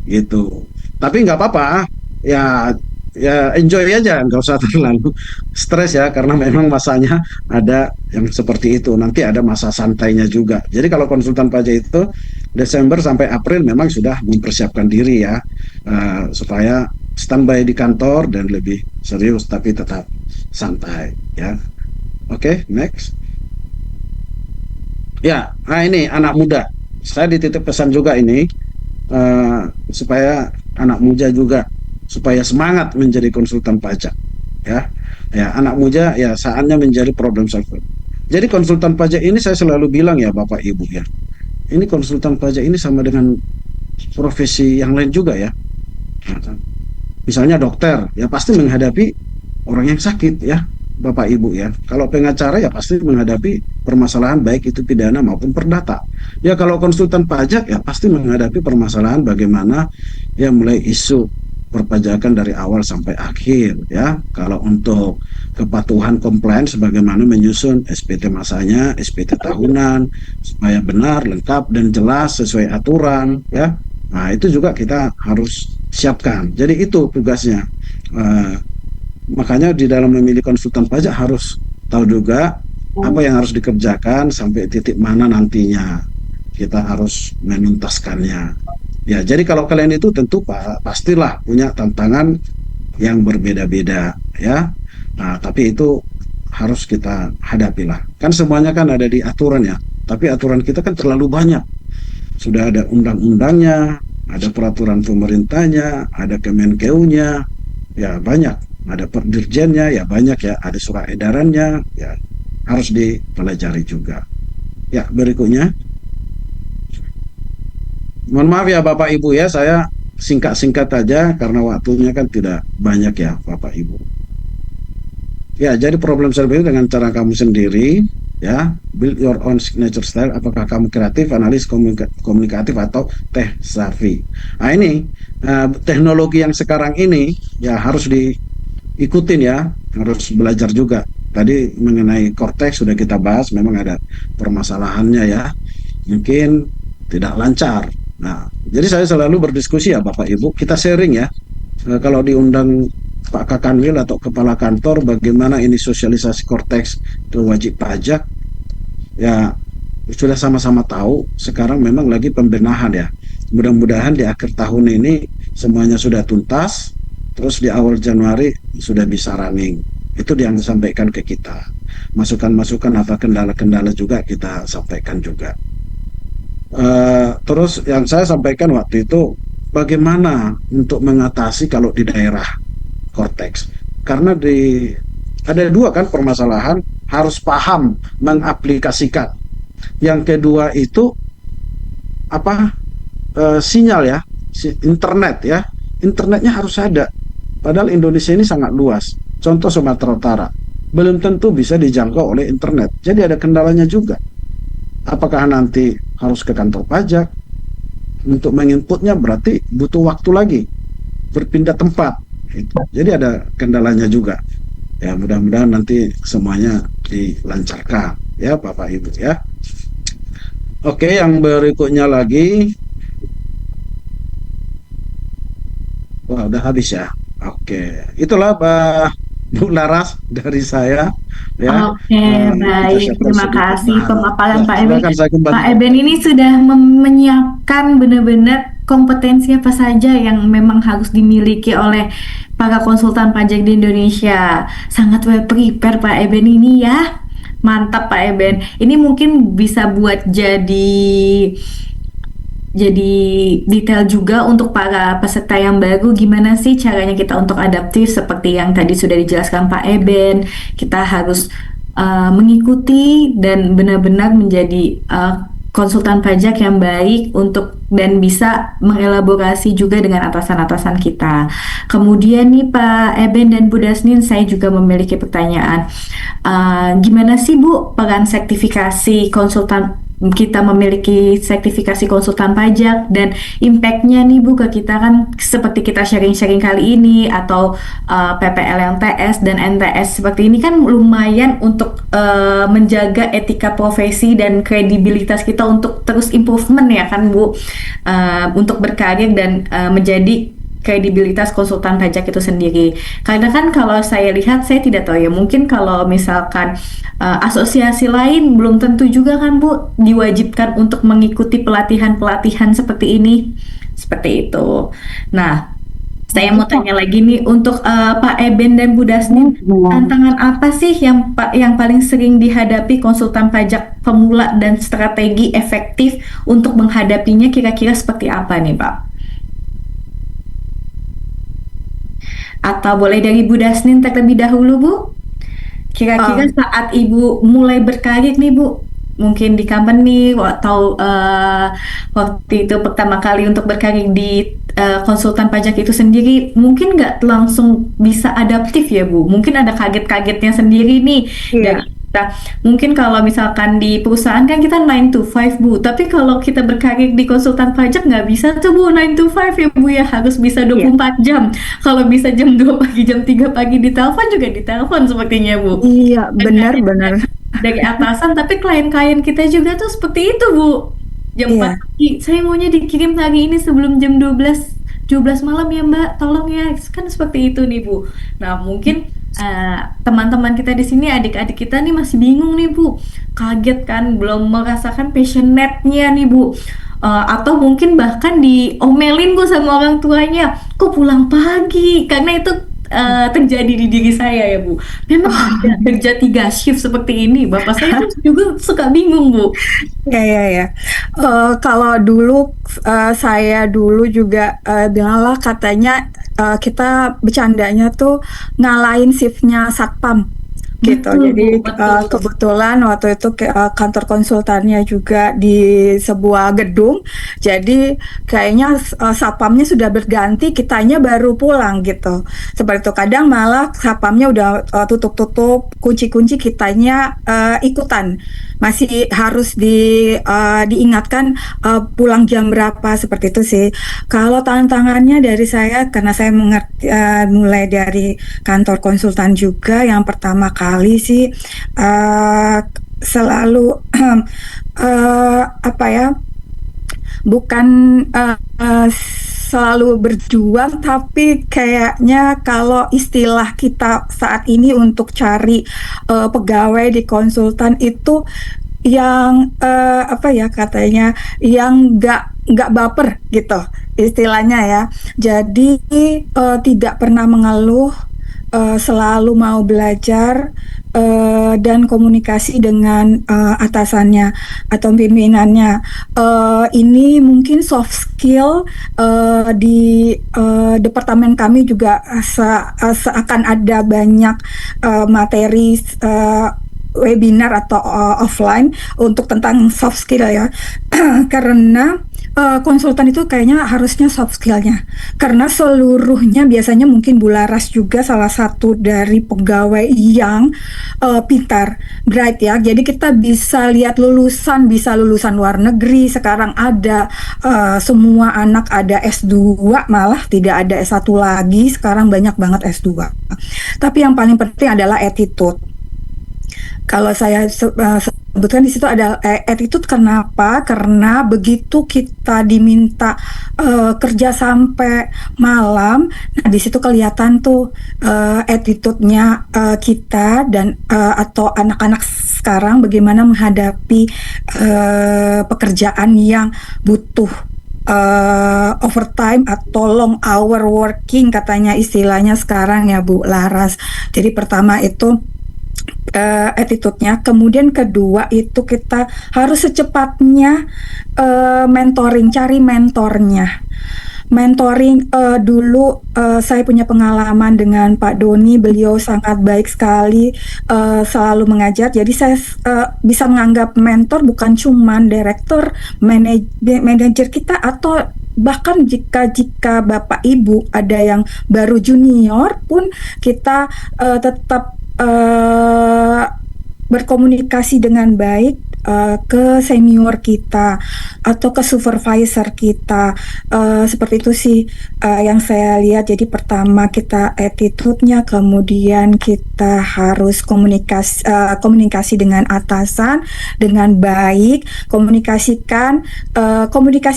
C: gitu. Tapi nggak apa-apa, ya ya enjoy aja, nggak usah terlalu stres ya, karena memang masanya ada yang seperti itu. Nanti ada masa santainya juga. Jadi kalau konsultan pajak itu Desember sampai April memang sudah mempersiapkan diri ya, supaya standby di kantor dan lebih serius tapi tetap santai ya. Oke, next. Ya, nah ini anak muda. Saya dititip pesan juga ini, supaya anak muda juga supaya semangat menjadi konsultan pajak ya. Ya, anak muda ya saatnya menjadi problem solver. Jadi konsultan pajak ini saya selalu bilang ya Bapak Ibu ya. Ini konsultan pajak ini sama dengan profesi yang lain juga ya. Misalnya dokter, ya pasti menghadapi orang yang sakit ya, Bapak Ibu ya. Kalau pengacara ya pasti menghadapi permasalahan baik itu pidana maupun perdata. Ya kalau konsultan pajak ya pasti menghadapi permasalahan bagaimana ya mulai isu perpajakan dari awal sampai akhir ya. Kalau untuk kepatuhan compliance bagaimana menyusun SPT masanya, SPT tahunan supaya benar, lengkap dan jelas sesuai aturan ya. Nah, itu juga kita harus siapkan. Jadi itu tugasnya. Makanya di dalam memilih konsultan pajak harus tahu juga apa yang harus dikerjakan sampai titik mana nantinya kita harus menuntaskannya. Ya, jadi kalau kalian itu tentu pastilah punya tantangan yang berbeda-beda ya. Nah, tapi itu harus kita hadapilah. Kan semuanya kan ada di aturan ya. Tapi aturan kita kan terlalu banyak. Sudah ada undang-undangnya, ada peraturan pemerintahnya, ada Kemenkeu-nya, ya banyak, ada perdirjennya, ya banyak ya, ada surat edarannya, ya harus dipelajari juga. Ya, berikutnya. Mohon maaf ya Bapak Ibu ya, saya singkat-singkat aja karena waktunya kan tidak banyak ya Bapak Ibu. Ya, jadi problem solving dengan cara kamu sendiri ya, build your own signature style. Apakah kamu kreatif, analis, komunikatif atau tech savvy. Nah ini teknologi yang sekarang ini ya harus diikutin ya, harus belajar juga. Tadi mengenai Cortex sudah kita bahas, memang ada permasalahannya ya, mungkin tidak lancar. Nah, jadi saya selalu berdiskusi ya Bapak Ibu, kita sharing ya. Kalau diundang Pak Kakanwil atau kepala kantor bagaimana ini sosialisasi Cortex ke wajib pajak, ya sudah sama-sama tahu sekarang memang lagi pembenahan ya. Mudah-mudahan di akhir tahun ini semuanya sudah tuntas, terus di awal Januari sudah bisa running. Itu yang disampaikan ke kita. Masukan-masukan apa kendala-kendala juga kita sampaikan juga. Terus yang saya sampaikan waktu itu bagaimana untuk mengatasi kalau di daerah Cortex. karena ada dua kan permasalahan, harus paham mengaplikasikan. Yang kedua itu apa, sinyal ya, internet ya, internetnya harus ada. Padahal Indonesia ini sangat luas. Contoh Sumatera Utara, belum tentu bisa dijangkau oleh internet. Jadi ada kendalanya juga. Apakah nanti harus ke kantor pajak untuk menginputnya, berarti butuh waktu lagi, berpindah tempat. Jadi ada kendalanya juga. Ya mudah-mudahan nanti semuanya dilancarkan ya Bapak Ibu ya. Oke, yang berikutnya lagi. Wah, udah habis ya. Oke, itulah Bu Laras dari saya ya.
B: Oke,
C: Kita
B: baik.
C: share
B: Terima
C: sedikit.
B: kasih
C: Nah,
B: pemaparan
C: ya,
B: Pak Eben.
C: silakan saya kembali.
B: Pak Eben ini sudah menyiapkan benar-benar kompetensi apa saja yang memang harus dimiliki oleh para konsultan pajak di Indonesia. Sangat well prepare Pak Eben ini ya. Mantap Pak Eben. Ini mungkin bisa buat jadi detail juga untuk para peserta yang baru, gimana sih caranya kita untuk adaptif seperti yang tadi sudah dijelaskan Pak Eben. Kita harus mengikuti dan benar-benar menjadi konsultan pajak yang baik untuk dan bisa mengelaborasi juga dengan atasan-atasan kita. Kemudian nih Pak Eben dan Bu Dasnin, saya juga memiliki pertanyaan. Gimana sih Bu peran sertifikasi konsultan, kita memiliki sertifikasi konsultan pajak dan impact-nya nih Bu ke kita, kan seperti kita sharing-sharing kali ini atau PPLNTS dan NTS seperti ini kan lumayan untuk menjaga etika profesi dan kredibilitas kita untuk terus improvement ya kan Bu, untuk berkarir dan menjadi kredibilitas konsultan pajak itu sendiri. Karena kan kalau saya lihat, saya tidak tahu ya, mungkin kalau misalkan asosiasi lain belum tentu juga kan Bu diwajibkan untuk mengikuti pelatihan-pelatihan seperti ini. Seperti itu. Nah, saya mau tanya lagi nih untuk Pak Eben dan Bu Dasnin, tantangan apa sih yang paling sering dihadapi konsultan pajak pemula dan strategi efektif untuk menghadapinya kira-kira seperti apa nih Pak? Atau boleh dari Bu Dasnin terlebih dahulu Bu? Kira-kira saat Ibu mulai berkarir nih Bu, mungkin di company atau waktu itu pertama kali untuk berkarir di konsultan pajak itu sendiri, mungkin nggak langsung bisa adaptif ya Bu? Mungkin ada kaget-kagetnya sendiri nih dari
A: Iya.
B: kita. Mungkin kalau misalkan di perusahaan kan kita 9 to 5 Bu, tapi kalau kita berkarir di konsultan pajak nggak bisa tuh Bu 9 to 5 ya Bu ya, harus bisa 24 jam. Kalau bisa jam 2 pagi, jam 3 pagi ditelepon juga ditelepon sepertinya Bu.
A: Iya, benar-benar.
B: Dari atasan, tapi klien-klien kita juga tuh seperti itu Bu. Jam 4
A: Iya,
B: pagi, saya maunya dikirim hari ini sebelum jam 12 malam ya Mbak, tolong ya. Kan seperti itu nih Bu. Nah, mungkin teman-teman kita di sini, adik-adik kita nih masih bingung nih Bu. Kaget kan, belum merasakan passionate-nya nih Bu. Atau mungkin bahkan diomelin Bu sama orang tuanya, kok pulang pagi? Karena itu terjadi di diri saya ya Bu. Memang kerja 3 shift seperti ini, bapak saya tuh juga suka bingung Bu.
A: ya, ya, ya. Kalau dulu saya dulu juga bilanglah katanya kita bercandanya tuh ngalahin shiftnya satpam gitu.
B: Betul Bu,
A: Jadi
B: betul.
A: kebetulan waktu itu kantor konsultannya juga di sebuah gedung. Jadi kayaknya satpamnya sudah berganti, kitanya baru pulang gitu. Seperti itu. Kadang malah satpamnya udah tutup-tutup, kunci-kunci, kitanya ikutan. Masih harus diingatkan pulang jam berapa, seperti itu sih. Kalau tantangannya dari saya, karena saya mengerti mulai dari kantor konsultan juga, yang pertama kali sih selalu apa ya, bukan selalu berjuang, tapi kayaknya kalau istilah kita saat ini untuk cari pegawai di konsultan itu yang apa ya katanya, yang nggak baper gitu istilahnya ya. Jadi tidak pernah mengeluh, selalu mau belajar, dan komunikasi dengan atasannya atau pimpinannya. Ini mungkin soft skill di departemen kami juga seakan ada banyak materi webinar atau offline untuk tentang soft skill ya. Karena konsultan itu kayaknya harusnya soft skillnya, karena seluruhnya biasanya mungkin Bu Laras juga salah satu dari pegawai yang pintar, bright ya. Jadi kita bisa lihat lulusan, bisa lulusan luar negeri. Sekarang ada semua anak ada S2, malah tidak ada S1 lagi. Sekarang banyak banget S2. Tapi yang paling penting adalah attitude. Kalau saya sebutkan di situ ada attitude. Kenapa? Karena begitu kita diminta kerja sampai malam, nah di situ kelihatan tuh attitude-nya kita dan atau anak-anak sekarang bagaimana menghadapi pekerjaan yang butuh overtime atau long hour working, katanya istilahnya sekarang ya Bu Laras. Jadi pertama itu attitude-nya, kemudian kedua itu kita harus secepatnya mentoring, cari mentornya. Mentoring dulu saya punya pengalaman dengan Pak Doni, beliau sangat baik sekali, selalu mengajar. Jadi saya bisa menganggap mentor bukan cuman direktur, manajer kita, atau bahkan jika Bapak Ibu ada yang baru junior pun kita tetap berkomunikasi dengan baik ke senior kita atau ke supervisor kita. Seperti itu sih yang saya lihat. Jadi pertama kita attitude-nya, kemudian kita harus komunikasi dengan atasan dengan baik. Komunikasi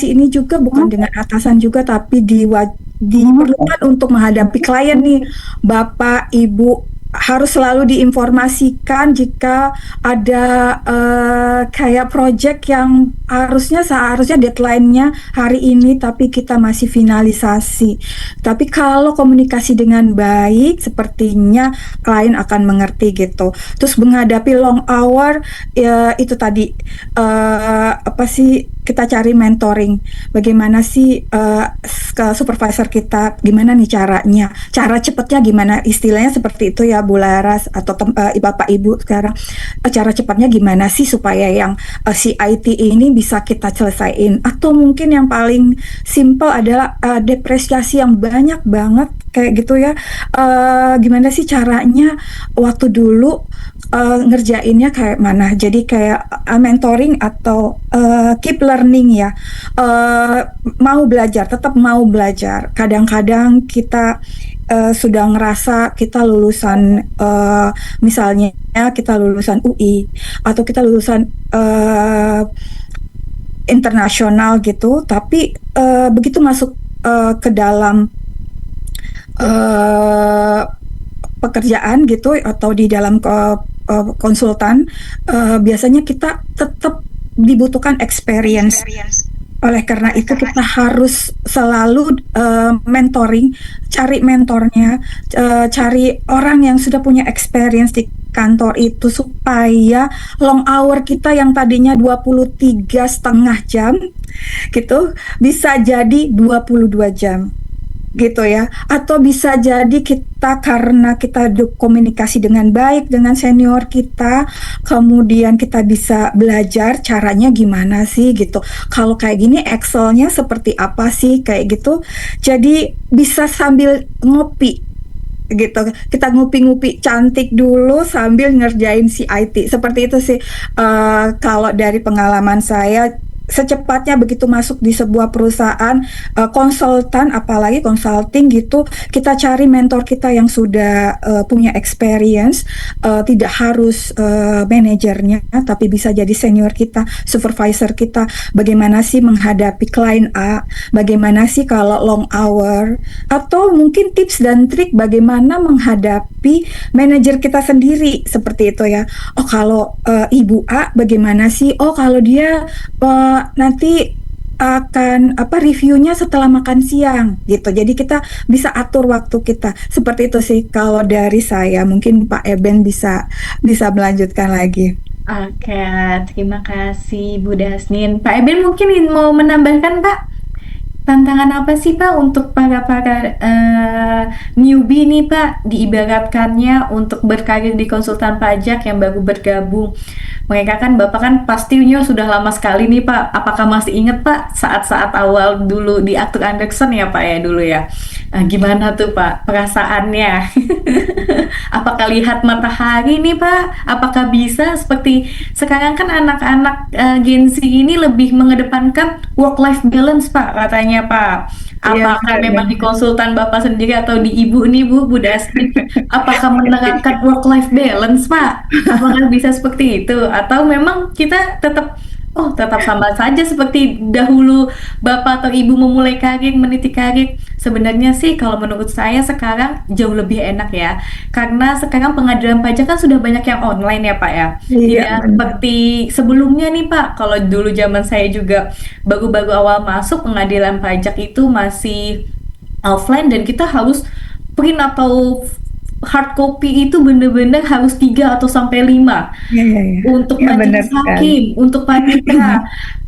A: ini juga bukan dengan atasan juga, tapi diperlukan untuk menghadapi klien nih, Bapak Ibu. Harus selalu diinformasikan jika ada kayak project yang seharusnya deadline-nya hari ini tapi kita masih finalisasi. Tapi kalau komunikasi dengan baik, sepertinya klien akan mengerti gitu. Terus menghadapi long hour itu tadi apa sih, kita cari mentoring. Bagaimana sih ke supervisor kita, gimana nih caranya? Cara cepatnya gimana? Istilahnya seperti itu ya Bu Laras atau Bapak Ibu sekarang. Cara cepatnya gimana sih supaya yang CIT ini bisa kita selesaiin? Atau mungkin yang paling simple adalah depresiasi yang banyak banget kayak gitu ya. Gimana sih caranya waktu dulu ngerjainnya kayak mana? Jadi kayak mentoring atau keep learning ya. Mau belajar, tetap mau belajar. Kadang-kadang kita sudah ngerasa kita lulusan misalnya kita lulusan UI atau kita lulusan internasional gitu, tapi begitu masuk ke dalam pekerjaan gitu atau di dalam konsultan, biasanya kita tetap dibutuhkan experience. Oleh karena itu kita harus selalu mentoring, cari mentornya, cari orang yang sudah punya experience di kantor itu supaya long hour kita yang tadinya 23,5 jam gitu bisa jadi 22 jam. Gitu ya, atau bisa jadi kita karena kita komunikasi dengan baik dengan senior kita, kemudian kita bisa belajar caranya gimana sih gitu. Kalau kayak gini Excelnya seperti apa sih kayak gitu. Jadi bisa sambil ngopi gitu, kita ngupi-ngupi cantik dulu sambil ngerjain CIT. Seperti itu sih kalau dari pengalaman saya. Secepatnya begitu masuk di sebuah perusahaan konsultan, apalagi consulting gitu, kita cari mentor kita yang sudah punya experience, tidak harus manajernya, tapi bisa jadi senior kita, supervisor kita. Bagaimana sih menghadapi klien A, bagaimana sih kalau long hour, atau mungkin tips dan trik bagaimana menghadapi manajer kita sendiri, seperti itu ya. Oh kalau Ibu A bagaimana sih? Oh kalau dia nanti akan apa reviewnya setelah makan siang gitu. Jadi kita bisa atur waktu kita. Seperti itu sih kalau dari saya. Mungkin Pak Eben bisa melanjutkan lagi.
B: Oke, terima kasih Bu Dasnin. Pak Eben mungkin mau menambahkan Pak, tantangan apa sih Pak untuk para newbie nih Pak, diibaratkannya untuk berkarir di konsultan pajak yang baru bergabung. Mereka kan Bapak kan pastinya sudah lama sekali nih Pak. Apakah masih ingat Pak saat-saat awal dulu di Arthur Andersen ya Pak ya dulu ya? Gimana tuh Pak perasaannya? Apakah lihat matahari nih Pak? Apakah bisa seperti sekarang kan anak-anak Gen Z ini lebih mengedepankan work-life balance Pak katanya Pak.
A: Iya
B: Apakah memang di
A: benar-benar.
B: konsultan Bapak sendiri atau di Ibu nih Bu Dasmin? Apakah menerapkan work-life balance Pak? Apakah bisa seperti itu? Atau memang kita tetap sama saja seperti dahulu Bapak atau Ibu memulai karir, meniti karir. Sebenarnya sih kalau menurut saya sekarang jauh lebih enak ya. Karena sekarang pengadilan pajak kan sudah banyak yang online ya Pak ya.
A: Iya
B: Tidak
A: benar.
B: seperti sebelumnya nih Pak. Kalau dulu zaman saya juga baru-baru awal masuk pengadilan pajak itu masih offline dan kita harus print atau hard copy itu bener-bener harus 3 atau sampai 5
A: Iya iya iya.
B: untuk
A: Ya benar
B: majelis
A: sekali.
B: hakim, untuk panitera.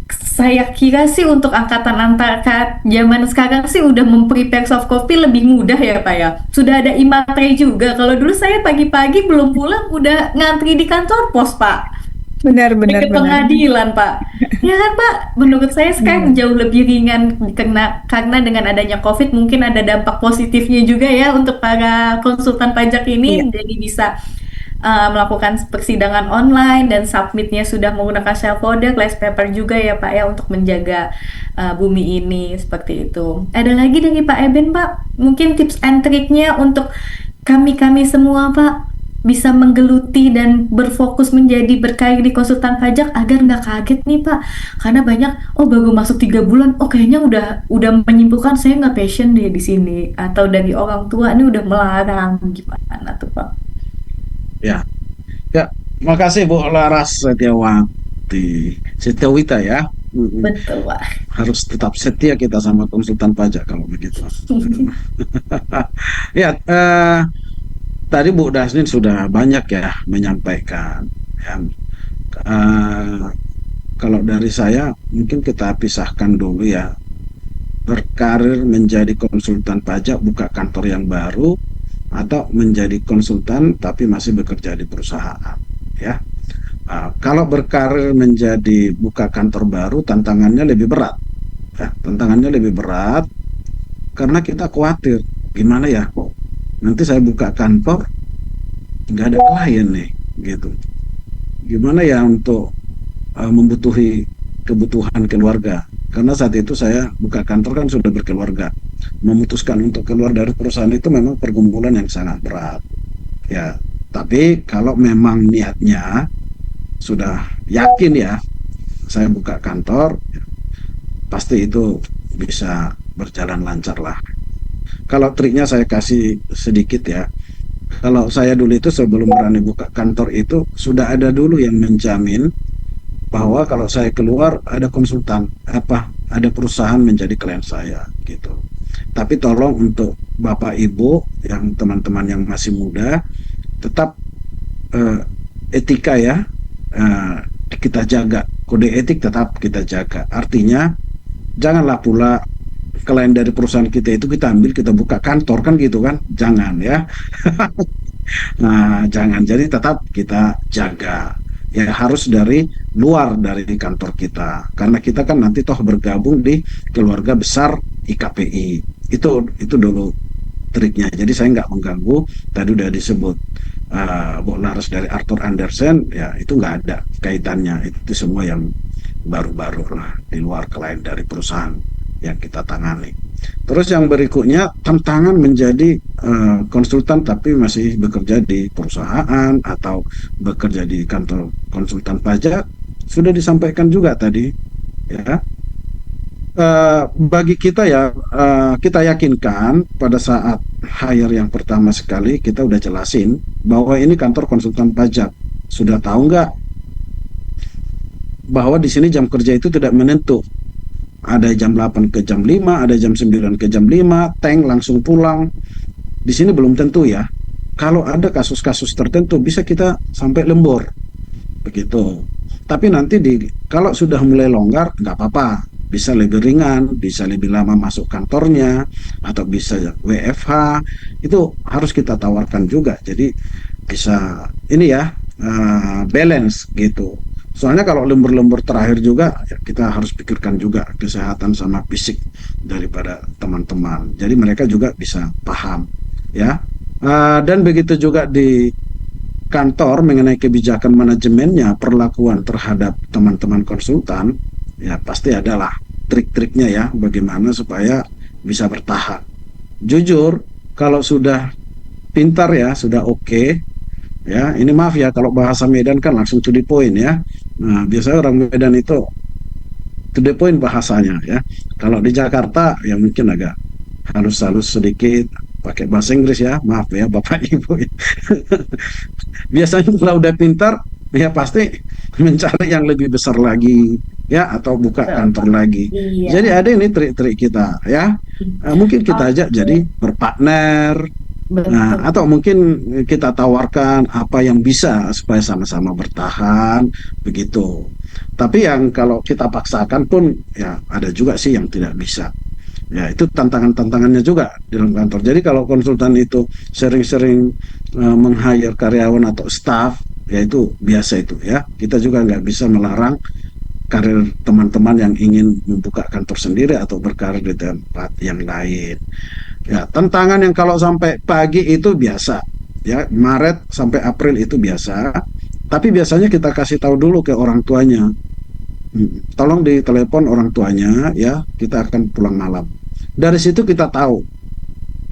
B: Saya kira sih untuk angkatan angkat zaman sekarang sih udah memprepare soft copy lebih mudah ya Pak ya. Sudah ada e-matre juga. Kalau dulu saya pagi-pagi belum pulang udah ngantri di kantor pos Pak.
A: Benar benar
B: Ke
A: benar.
B: pengadilan Pak. Ya kan Pak, menurut saya sekarang
A: Iya.
B: jauh lebih ringan karena dengan adanya COVID mungkin ada dampak positifnya juga ya untuk para konsultan pajak
A: Iya.
B: ini jadi bisa melakukan persidangan online dan submitnya sudah menggunakan self folder, glass paper juga ya Pak ya untuk menjaga bumi ini seperti itu. Ada lagi dari Pak Eben Pak, mungkin tips and triknya untuk kami-kami semua Pak bisa menggeluti dan berfokus menjadi berkarir di konsultan pajak agar nggak kaget nih Pak, karena banyak baru masuk 3 bulan kayaknya udah menyimpulkan saya nggak passion deh di sini atau dari orang tua ini udah melarang gimana tuh Pak?
C: Ya, ya. Makasih Bu Laras Setiawita ya.
B: Betul Pak.
C: Harus tetap setia kita sama konsultan pajak kalau begitu. Ya, tadi Bu Dasnin sudah banyak ya menyampaikan. Ya. Eh, Kalau dari saya mungkin kita pisahkan dulu ya. Berkarir menjadi konsultan pajak buka kantor yang baru atau menjadi konsultan tapi masih bekerja di perusahaan ya. Kalau berkarir menjadi buka kantor baru tantangannya lebih berat ya. Tantangannya lebih berat karena kita khawatir gimana ya kok nanti saya buka kantor nggak ada klien nih gitu. Gimana ya untuk membutuhi kebutuhan keluarga. Karena saat itu saya buka kantor kan sudah berkeluarga. Memutuskan untuk keluar dari perusahaan itu memang pergumulan yang sangat berat. Ya, tapi kalau memang niatnya sudah yakin ya, saya buka kantor, ya, pasti itu bisa berjalan lancar lah. Kalau triknya saya kasih sedikit ya. Kalau saya dulu itu sebelum berani buka kantor itu sudah ada dulu yang menjamin bahwa kalau saya keluar ada konsultan ada perusahaan menjadi klien saya gitu. Tapi tolong untuk Bapak Ibu yang teman-teman yang masih muda tetap eh, etika ya kita jaga, kode etik tetap kita jaga. Artinya janganlah pula klien dari perusahaan kita itu kita ambil kita buka kantor kan gitu kan, jangan ya. Nah, jangan. Jadi tetap kita jaga. Ya harus dari luar dari kantor kita. Karena kita kan nanti toh bergabung di keluarga besar IKPI. Itu dulu triknya. Jadi saya nggak mengganggu. Tadi udah disebut Bu Laras dari Arthur Andersen. Ya itu nggak ada kaitannya. Itu semua yang baru-baru lah di luar klien dari perusahaan yang kita tangani. Terus yang berikutnya tantangan menjadi konsultan tapi masih bekerja di perusahaan atau bekerja di kantor konsultan pajak sudah disampaikan juga tadi ya. Bagi kita ya kita yakinkan pada saat hire yang pertama sekali kita udah jelasin bahwa ini kantor konsultan pajak. Sudah tahu nggak bahwa di sini jam kerja itu tidak menentu. ada jam 8 ke jam 5, ada jam 9 ke jam 5, tank langsung pulang. Di sini belum tentu ya. Kalau ada kasus-kasus tertentu bisa kita sampai lembur begitu. Tapi nanti kalau sudah mulai longgar nggak apa-apa, bisa lebih ringan, bisa lebih lama masuk kantornya, atau bisa WFH. Itu harus kita tawarkan juga. Jadi bisa ini ya, balance gitu. Soalnya kalau lembur-lembur terakhir juga ya kita harus pikirkan juga kesehatan sama fisik daripada teman-teman. Jadi mereka juga bisa paham ya. Dan begitu juga di kantor mengenai kebijakan manajemennya, perlakuan terhadap teman-teman konsultan, ya pasti adalah trik-triknya ya, bagaimana supaya bisa bertahan. Jujur, kalau sudah pintar ya, sudah oke, ya ini maaf ya, kalau bahasa Medan kan langsung to the point ya. Nah, biasanya orang Medan itu to the point bahasanya ya. Kalau di Jakarta ya mungkin agak halus-halus sedikit, pakai bahasa Inggris ya, maaf ya Bapak Ibu. Biasanya kalau udah pintar ya pasti mencari yang lebih besar lagi ya, atau buka kantor lagi.
B: Iya.
C: Jadi ada ini trik-trik kita ya. Mungkin kita ajak jadi berpartner. Nah,
B: Betul.
C: atau mungkin kita tawarkan apa yang bisa supaya sama-sama bertahan begitu. Tapi yang kalau kita paksakan pun ya ada juga sih yang tidak bisa. Ya, itu tantangan-tantangannya juga di dalam kantor. Jadi kalau konsultan itu sering-sering meng-hire karyawan atau staff, ya itu biasa itu ya. Kita juga nggak bisa melarang karir teman-teman yang ingin membuka kantor sendiri atau berkarir di tempat yang lain. Ya, tantangan yang kalau sampai pagi itu biasa. Ya, Maret sampai April itu biasa. Tapi biasanya kita kasih tahu dulu ke orang tuanya. Tolong ditelepon orang tuanya ya, kita akan pulang malam. Dari situ kita tahu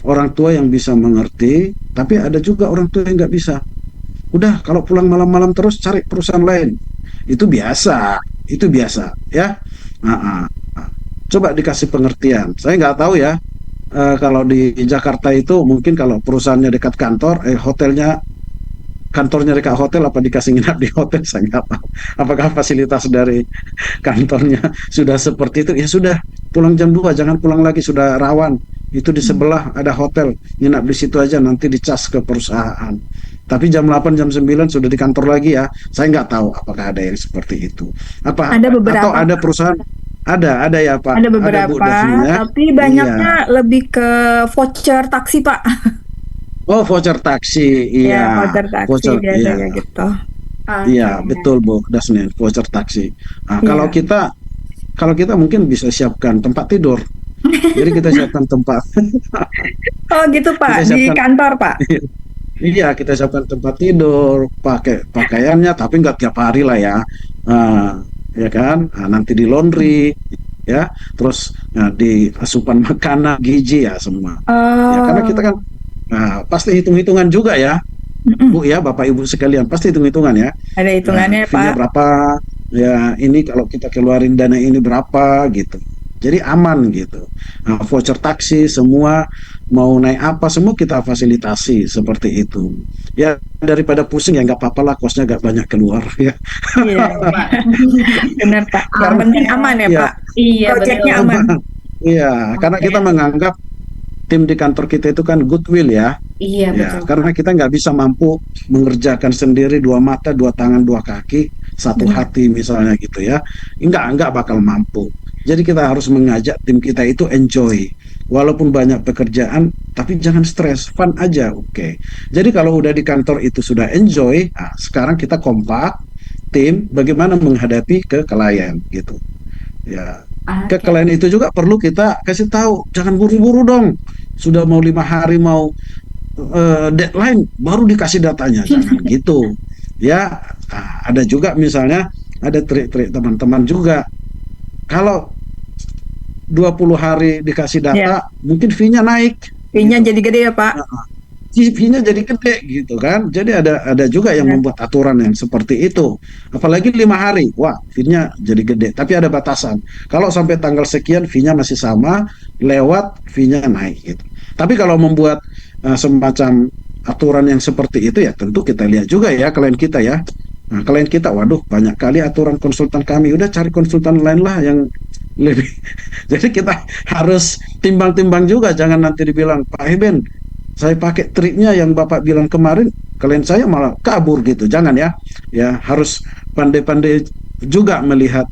C: orang tua yang bisa mengerti, tapi ada juga orang tua yang nggak bisa. Udah, kalau pulang malam-malam terus cari perusahaan lain. Itu biasa ya. Nah, coba dikasih pengertian. Saya nggak tahu ya, kalau di Jakarta itu mungkin kalau perusahaannya dekat kantor, kantornya dekat hotel, apa dikasih nginap di hotel, saya nggak tahu. Apakah fasilitas dari kantornya sudah seperti itu? Ya sudah, pulang jam 2, jangan pulang lagi, sudah rawan. Itu di sebelah ada hotel, nginap di situ aja, nanti dicas ke perusahaan. Tapi jam 8, jam 9 sudah di kantor lagi ya. Saya nggak tahu apakah ada yang seperti itu.
A: Ada
C: Atau
A: beberapa,
C: ada perusahaan, ada ya Pak,
A: ada
C: ada Bu
A: beberapa,
C: Davin ya.
A: tapi
C: Iya.
A: banyaknya lebih ke voucher taksi, Pak.
C: Oh, voucher taksi,
A: Ya,
C: iya.
A: voucher taksi
C: Voucher, iya.
A: biasanya gitu.
C: Iya,
B: Oke.
C: betul Bu Dasnin, voucher taksi. Nah, kalau
A: Iya.
C: kita mungkin bisa siapkan tempat tidur. Jadi kita siapkan tempat,
A: Oh gitu,
C: kita
A: Pak, di
C: siapkan,
A: kantor, Pak.
C: iya kita siapkan tempat tidur, pakai pakaiannya, tapi nggak tiap hari lah ya. Nah, ya kan? Nah, nanti di laundry, ya, terus di asupan makanan, gizi ya semua. Ya karena kita
A: Oh,
C: kan pasti hitung-hitungan juga ya,
A: mm-mm.
C: Bu ya, Bapak Ibu sekalian, pasti hitung-hitungan ya.
A: Ada hitungannya,
C: Fee-nya
A: Pak.
C: berapa, ya ini kalau kita keluarin dana ini berapa gitu, jadi aman gitu. Nah, voucher taksi semua, mau naik apa semua kita fasilitasi seperti itu ya, daripada pusing ya nggak apa-apa lah, kosnya nggak banyak keluar ya.
A: Iya,
B: Betul, Pak.
A: benar, Pak. Yang
B: Oke.
A: penting aman ya,
C: Iya,
A: Pak.
B: Iya,
A: Proyeknya
B: betul.
A: aman.
C: iya, karena
B: Oke.
C: kita menganggap tim di kantor kita itu kan goodwill ya.
B: Iya,
C: Ya,
B: betul,
C: karena
B: Pak.
C: kita nggak bisa mampu mengerjakan sendiri, dua mata, dua tangan, dua kaki, satu hati misalnya gitu ya. Nggak bakal mampu. Jadi kita harus mengajak tim kita itu enjoy. Walaupun banyak pekerjaan, tapi jangan stres, fun aja, oke. Jadi kalau udah di kantor itu sudah enjoy, sekarang kita kompak, tim, bagaimana menghadapi ke klien gitu. Ya, ke
B: Oke.
C: klien itu juga perlu kita kasih tahu, jangan buru-buru dong. Sudah mau 5 hari mau deadline baru dikasih datanya, jangan gitu ya. Ada juga misalnya ada trik-trik teman-teman juga, kalau 20 hari dikasih
A: Ya,
C: data mungkin fee-nya naik
A: fee-nya
C: gitu.
A: jadi gede ya, Pak.
C: Fee-nya jadi gede gitu kan, jadi ada juga yang
A: Benar.
C: membuat aturan yang seperti itu, apalagi 5 hari, wah fee-nya jadi gede, tapi ada batasan, kalau sampai tanggal sekian fee-nya masih sama, lewat fee-nya naik gitu. Tapi kalau membuat semacam aturan yang seperti itu ya tentu kita lihat juga ya klien kita ya. Nah, klien kita, waduh banyak kali aturan konsultan kami, udah cari konsultan lain lah yang lebih. Jadi kita harus timbang-timbang juga, jangan nanti dibilang Pak Heben saya pakai triknya yang Bapak bilang kemarin, klien saya malah kabur gitu. Jangan ya. Ya harus pandai-pandai juga melihat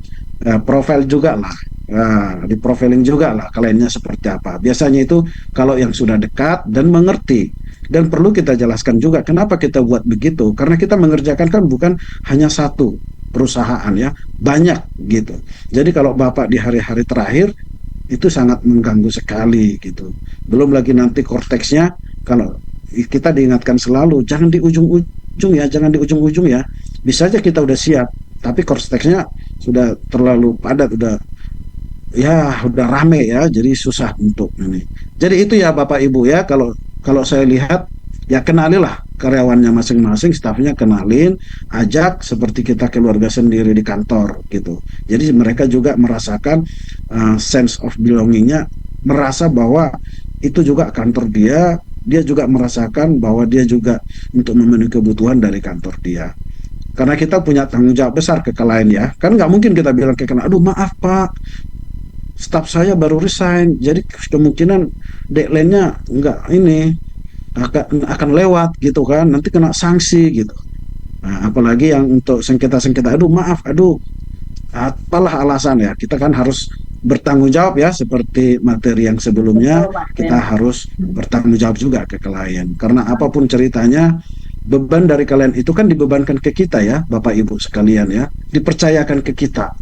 C: profil juga lah. Di profiling juga lah kliennya seperti apa. Biasanya itu kalau yang sudah dekat dan mengerti. Dan perlu kita jelaskan juga kenapa kita buat begitu. Karena kita mengerjakan kan bukan hanya satu perusahaan ya, banyak gitu. Jadi kalau Bapak di hari-hari terakhir itu sangat mengganggu sekali gitu. Belum lagi nanti korteksnya, kalau kita diingatkan selalu jangan di ujung-ujung ya, jangan di ujung-ujung ya. Bisa aja kita udah siap, tapi korteksnya sudah terlalu padat, udah rame ya, jadi susah untuk ini. Jadi itu ya Bapak Ibu ya, kalau kalau saya lihat ya kenalilah karyawannya masing-masing, stafnya kenalin, ajak seperti kita keluarga sendiri di kantor gitu. Jadi mereka juga merasakan sense of belongingnya, merasa bahwa itu juga kantor dia, dia juga merasakan bahwa dia juga untuk memenuhi kebutuhan dari kantor dia. Karena kita punya tanggung jawab besar ke klien ya, kan nggak mungkin kita bilang ke klien, aduh maaf Pak, staf saya baru resign, jadi kemungkinan deadline-nya nggak ini akan lewat gitu kan, nanti kena sanksi gitu. Nah, apalagi yang untuk sengketa-sengketa, aduh maaf, aduh apalah alasan ya, kita kan harus bertanggung jawab ya, seperti materi yang sebelumnya,
B: Betul, Pak
C: kita
B: Ben.
C: harus bertanggung jawab juga ke klien. Karena apapun ceritanya, beban dari kalian itu kan dibebankan ke kita ya, Bapak Ibu sekalian ya, dipercayakan ke kita.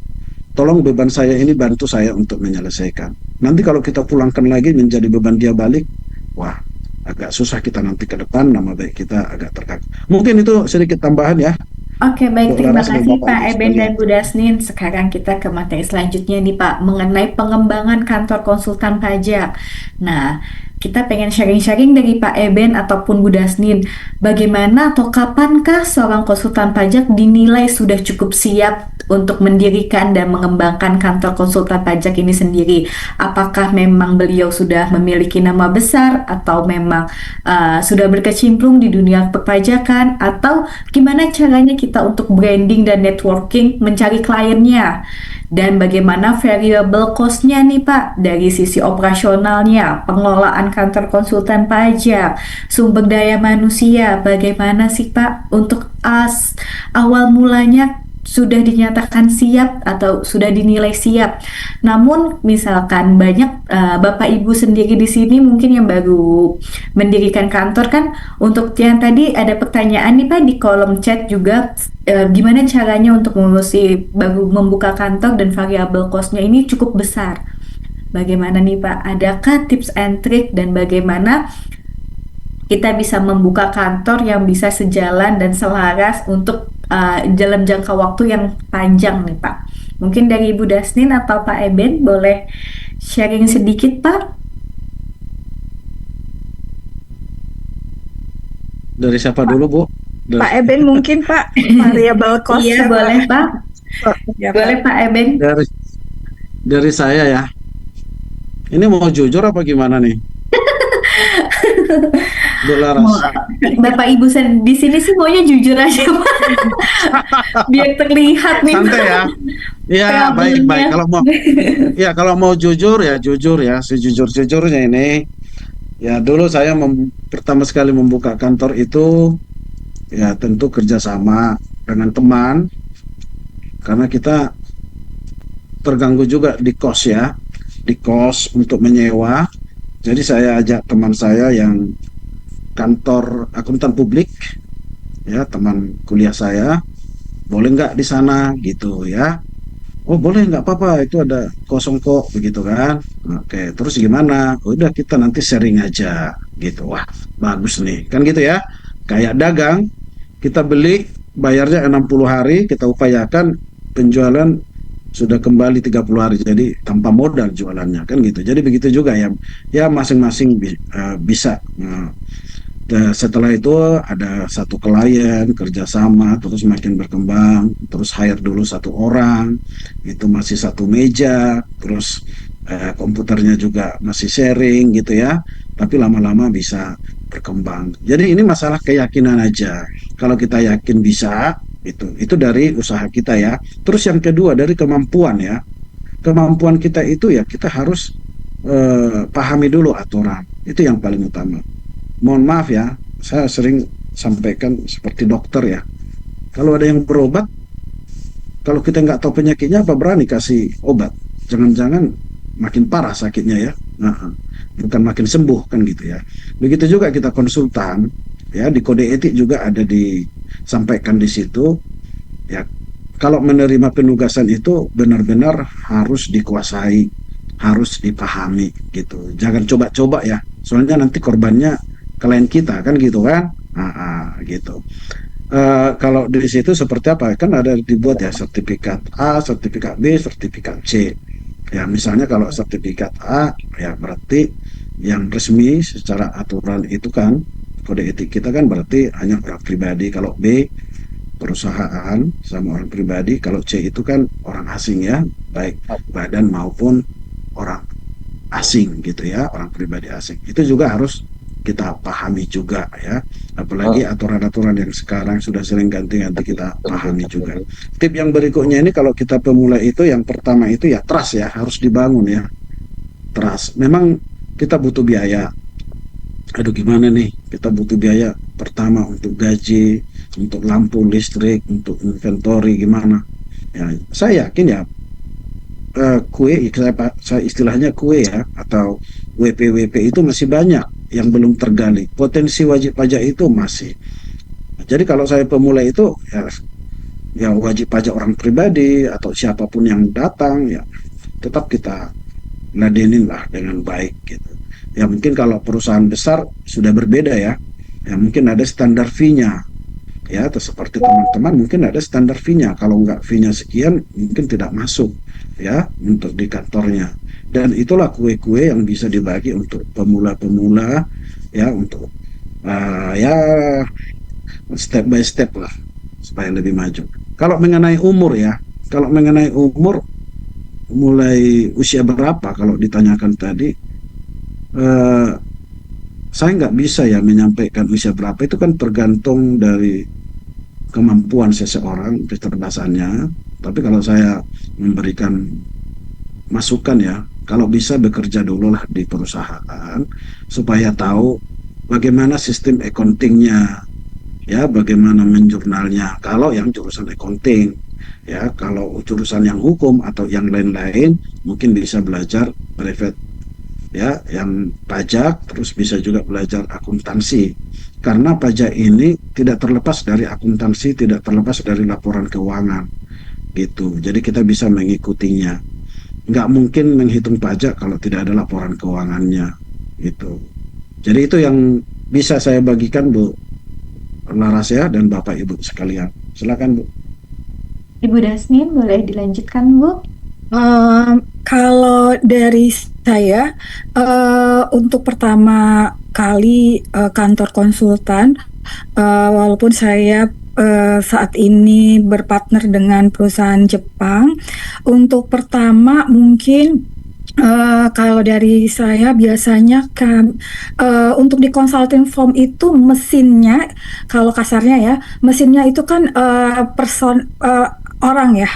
C: Tolong beban saya ini bantu saya untuk menyelesaikan. Nanti kalau kita pulangkan lagi menjadi beban dia balik, wah agak susah kita nanti ke depan, nama baik kita agak terganggu. Mungkin itu sedikit tambahan ya,
B: Oke, baik.
C: Bu
B: Terima
C: Laras dan
B: kasih
C: Bapak
B: Pak
C: Ibu
B: Eben
C: sekalian.
B: dan Bu Dasnin. Sekarang kita ke materi selanjutnya nih Pak, mengenai pengembangan kantor konsultan pajak. Nah, kita pengen sharing-sharing dari Pak Eben ataupun Bu Dasnin, bagaimana atau kapankah seorang konsultan pajak dinilai sudah cukup siap untuk mendirikan dan mengembangkan kantor konsultan pajak ini sendiri? Apakah memang beliau sudah memiliki nama besar atau memang sudah berkecimpung di dunia perpajakan, atau gimana caranya kita untuk branding dan networking mencari kliennya, dan bagaimana variable cost-nya nih Pak dari sisi operasionalnya, pengelolaan kantor konsultan pajak, sumber daya manusia, bagaimana sih Pak untuk awal mulanya sudah dinyatakan siap atau sudah dinilai siap. Namun misalkan banyak Bapak Ibu sendiri di sini mungkin yang baru mendirikan kantor kan, untuk yang tadi ada pertanyaan nih Pak di kolom chat juga, gimana caranya untuk mengurusi baru membuka kantor dan variabel cost-nya ini cukup besar. Bagaimana nih Pak? Adakah tips and trick dan bagaimana kita bisa membuka kantor yang bisa sejalan dan selaras untuk dalam jangka waktu yang panjang nih Pak? Mungkin dari Ibu Dasnin atau Pak Eben boleh sharing sedikit Pak?
C: Dari siapa dulu Bu?
A: Pak Eben mungkin Pak, variable cost
B: Iya, boleh Pak.
A: Ya,
B: Boleh
A: Pak.
B: Pak Eben.
C: Dari saya ya. Ini mau jujur apa gimana nih, Bu
B: Mau,
C: Laras?
B: Bapak Ibu di sini sih maunya jujur aja Pak, biar terlihat nih
C: Santai ya. Ya baik-baik.
B: problemnya.
C: Kalau mau jujur ya jujur ya, sejujur-jujurnya ini. Ya dulu saya pertama sekali membuka kantor itu ya tentu kerjasama dengan teman, karena kita terganggu juga di kos ya, di kos untuk menyewa. Jadi saya ajak teman saya yang kantor akuntan publik, ya teman kuliah saya, boleh nggak di sana gitu ya. Oh boleh, nggak apa-apa, itu ada kosong kok begitu kan. Oke, terus gimana? Udah kita nanti sharing aja gitu. Wah bagus nih kan gitu ya. Kayak dagang, kita beli bayarnya 60 hari, kita upayakan penjualan sudah kembali 30 hari, jadi tanpa modal jualannya kan gitu. Jadi begitu juga ya, ya masing-masing bisa. Setelah itu ada satu klien kerjasama, terus makin berkembang, terus hire dulu satu orang, itu masih satu meja, terus komputernya juga masih sharing gitu ya, tapi lama-lama bisa berkembang. Jadi ini masalah keyakinan aja. Kalau kita yakin bisa, itu dari usaha kita ya. Terus yang kedua dari kemampuan ya. kemampuan kita itu ya kita harus pahami dulu aturan. Itu yang paling utama. Mohon maaf ya, saya sering sampaikan seperti dokter ya. Kalau ada yang berobat, kalau kita nggak tahu penyakitnya, apa berani kasih obat? Jangan-jangan makin parah sakitnya ya. Nah, bukan makin sembuh kan gitu ya. Begitu juga kita konsultan, ya di kode etik juga ada disampaikan di situ. Ya, kalau menerima penugasan itu benar-benar harus dikuasai, harus dipahami gitu. Jangan coba-coba ya. Soalnya nanti korbannya klien kita kan gitu kan. Gitu. Kalau di situ seperti apa? Kan ada dibuat ya sertifikat A, sertifikat B, sertifikat C. Ya, misalnya kalau sertifikat A, ya berarti yang resmi secara aturan itu kan kode etik kita kan berarti hanya orang pribadi. Kalau B perusahaan sama orang pribadi. Kalau C itu kan orang asing ya, baik badan maupun orang asing gitu ya, orang pribadi asing. Itu juga harus kita pahami juga ya. Apalagi aturan-aturan yang sekarang sudah sering ganti-ganti kita pahami juga. Tip yang berikutnya ini kalau kita pemula itu yang pertama itu ya trust ya, harus dibangun ya. Trust. Memang kita butuh biaya. Aduh gimana nih, kita butuh biaya pertama untuk gaji, untuk lampu listrik, untuk inventory gimana. Ya, saya yakin ya kue, saya istilahnya kue ya, atau WP-WP itu masih banyak yang belum tergali. Potensi wajib pajak itu masih. Jadi kalau saya pemula itu ya wajib pajak orang pribadi atau siapapun yang datang ya tetap kita ladenin lah dengan baik gitu. Ya mungkin kalau perusahaan besar sudah berbeda ya. Ya mungkin ada standar fee-nya ya, atau seperti teman-teman mungkin ada standar fee-nya. Kalau nggak fee-nya sekian mungkin tidak masuk ya untuk di kantornya. Dan itulah kue-kue yang bisa dibagi untuk pemula-pemula ya, untuk ya step by step lah supaya lebih maju. Kalau mengenai umur ya, kalau mengenai umur mulai usia berapa kalau ditanyakan tadi, eh, saya nggak bisa ya menyampaikan usia berapa, itu kan tergantung dari kemampuan seseorang, kecerdasannya. Tapi kalau saya memberikan masukan ya, kalau bisa bekerja dulu lah di perusahaan supaya tahu bagaimana sistem accountingnya, ya bagaimana menjurnalnya. Kalau yang jurusan accounting, ya kalau jurusan yang hukum atau yang lain-lain mungkin bisa belajar brevet ya, yang pajak, terus bisa juga belajar akuntansi. Karena pajak ini tidak terlepas dari akuntansi, tidak terlepas dari laporan keuangan gitu. Jadi kita bisa mengikutinya. Nggak mungkin menghitung pajak kalau tidak ada laporan keuangannya gitu. Jadi itu yang bisa saya bagikan Bu Laras ya, dan Bapak Ibu sekalian. Silakan Bu.
B: Ibu Dasnin, boleh dilanjutkan, Bu?
A: Kalau dari saya, untuk pertama kali kantor konsultan, walaupun saya saat ini berpartner dengan perusahaan Jepang, untuk pertama mungkin kalau dari saya biasanya kan untuk di consulting firm itu mesinnya, kalau kasarnya ya, mesinnya itu kan orang ya,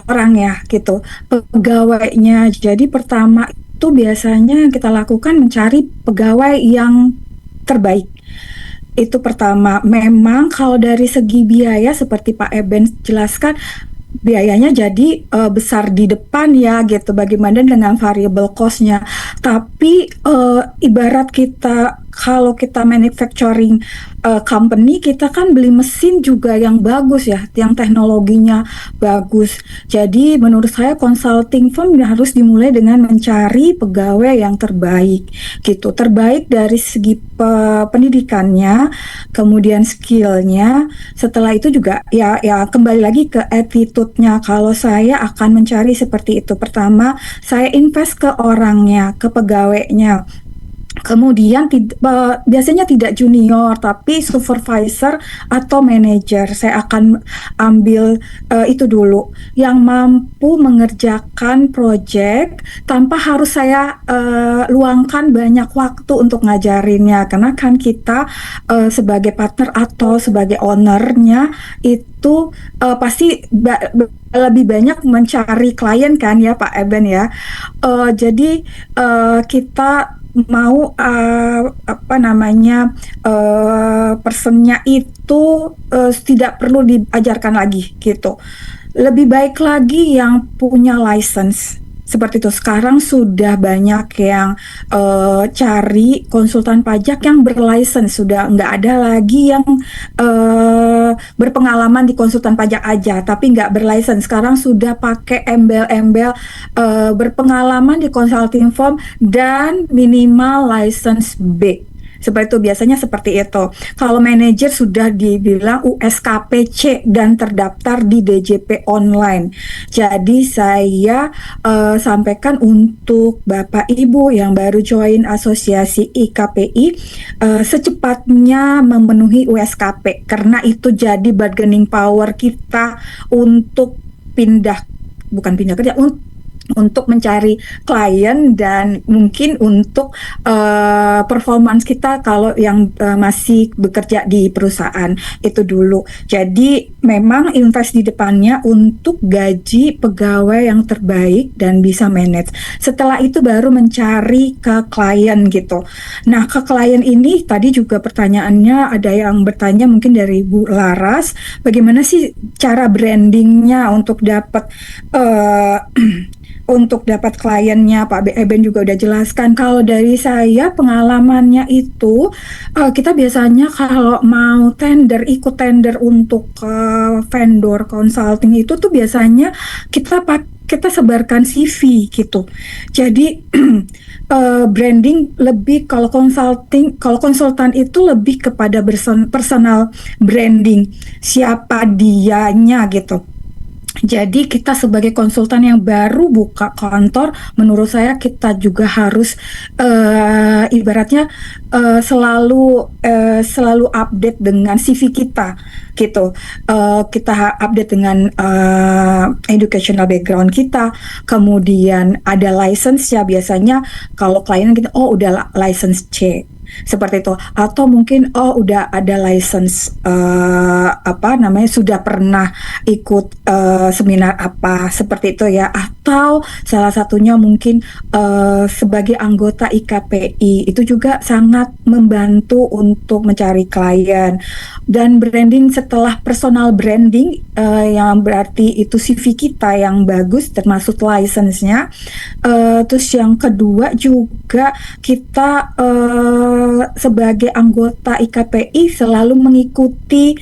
A: orang ya gitu, pegawainya. Jadi pertama itu biasanya yang kita lakukan mencari pegawai yang terbaik. Itu pertama. Memang kalau dari segi biaya seperti Pak Eben jelaskan, biayanya jadi besar di depan ya gitu, bagaimana dengan variable cost-nya. Tapi ibarat kita kalau kita manufacturing company, kita kan beli mesin juga yang bagus ya, yang teknologinya bagus. Jadi menurut saya consulting firm harus dimulai dengan mencari pegawai yang terbaik gitu, terbaik dari segi pendidikannya, kemudian skillnya. Setelah itu juga ya kembali lagi ke attitude-nya. Kalau saya akan mencari seperti itu. Pertama, saya invest ke orangnya, ke pegawainya. Kemudian biasanya tidak junior tapi supervisor atau manager. Saya akan ambil itu dulu yang mampu mengerjakan project tanpa harus saya luangkan banyak waktu untuk ngajarinnya. Karena kan kita sebagai partner atau sebagai ownernya itu pasti lebih banyak mencari klien kan ya Pak Eben ya. Jadi kita mau apa namanya personnya itu tidak perlu diajarkan lagi gitu. Lebih baik lagi yang punya license. Seperti itu. Sekarang sudah banyak yang cari konsultan pajak yang berlicense. Sudah nggak ada lagi yang berpengalaman di konsultan pajak aja, tapi nggak berlicense. Sekarang sudah pakai embel-embel berpengalaman di consulting firm dan minimal license B. Seperti itu, biasanya seperti itu. Kalau manajer sudah dibilang USKPC dan terdaftar di DJP online. Jadi saya sampaikan untuk Bapak Ibu yang baru join asosiasi IKPI secepatnya memenuhi USKP karena itu jadi bargaining power kita untuk bukan pindah kerja, untuk mencari klien dan mungkin untuk performance kita kalau yang masih bekerja di perusahaan itu dulu. Jadi memang invest di depannya untuk gaji pegawai yang terbaik dan bisa manage. Setelah itu baru mencari ke klien gitu. Nah, ke klien ini tadi juga pertanyaannya ada yang bertanya mungkin dari Bu Laras, bagaimana sih cara brandingnya untuk dapat untuk dapat kliennya. Pak Eben juga udah jelaskan. Kalau dari saya pengalamannya itu kita biasanya kalau mau ikut tender untuk vendor consulting itu tuh biasanya kita sebarkan CV gitu. Jadi branding lebih kalau konsultan itu lebih kepada personal branding, siapa dianya gitu. Jadi kita sebagai konsultan yang baru buka kantor, menurut saya kita juga harus ibaratnya selalu update dengan CV kita, gitu. Kita update dengan educational background kita, kemudian ada license ya biasanya kalau klien kita udah license C. Seperti itu, atau mungkin udah ada license sudah pernah ikut seminar apa seperti itu ya, atau salah satunya mungkin sebagai anggota IKPI itu juga sangat membantu untuk mencari klien. Dan branding setelah personal branding yang berarti itu CV kita yang bagus termasuk license-nya. Terus yang kedua juga kita sebagai anggota IKPI selalu mengikuti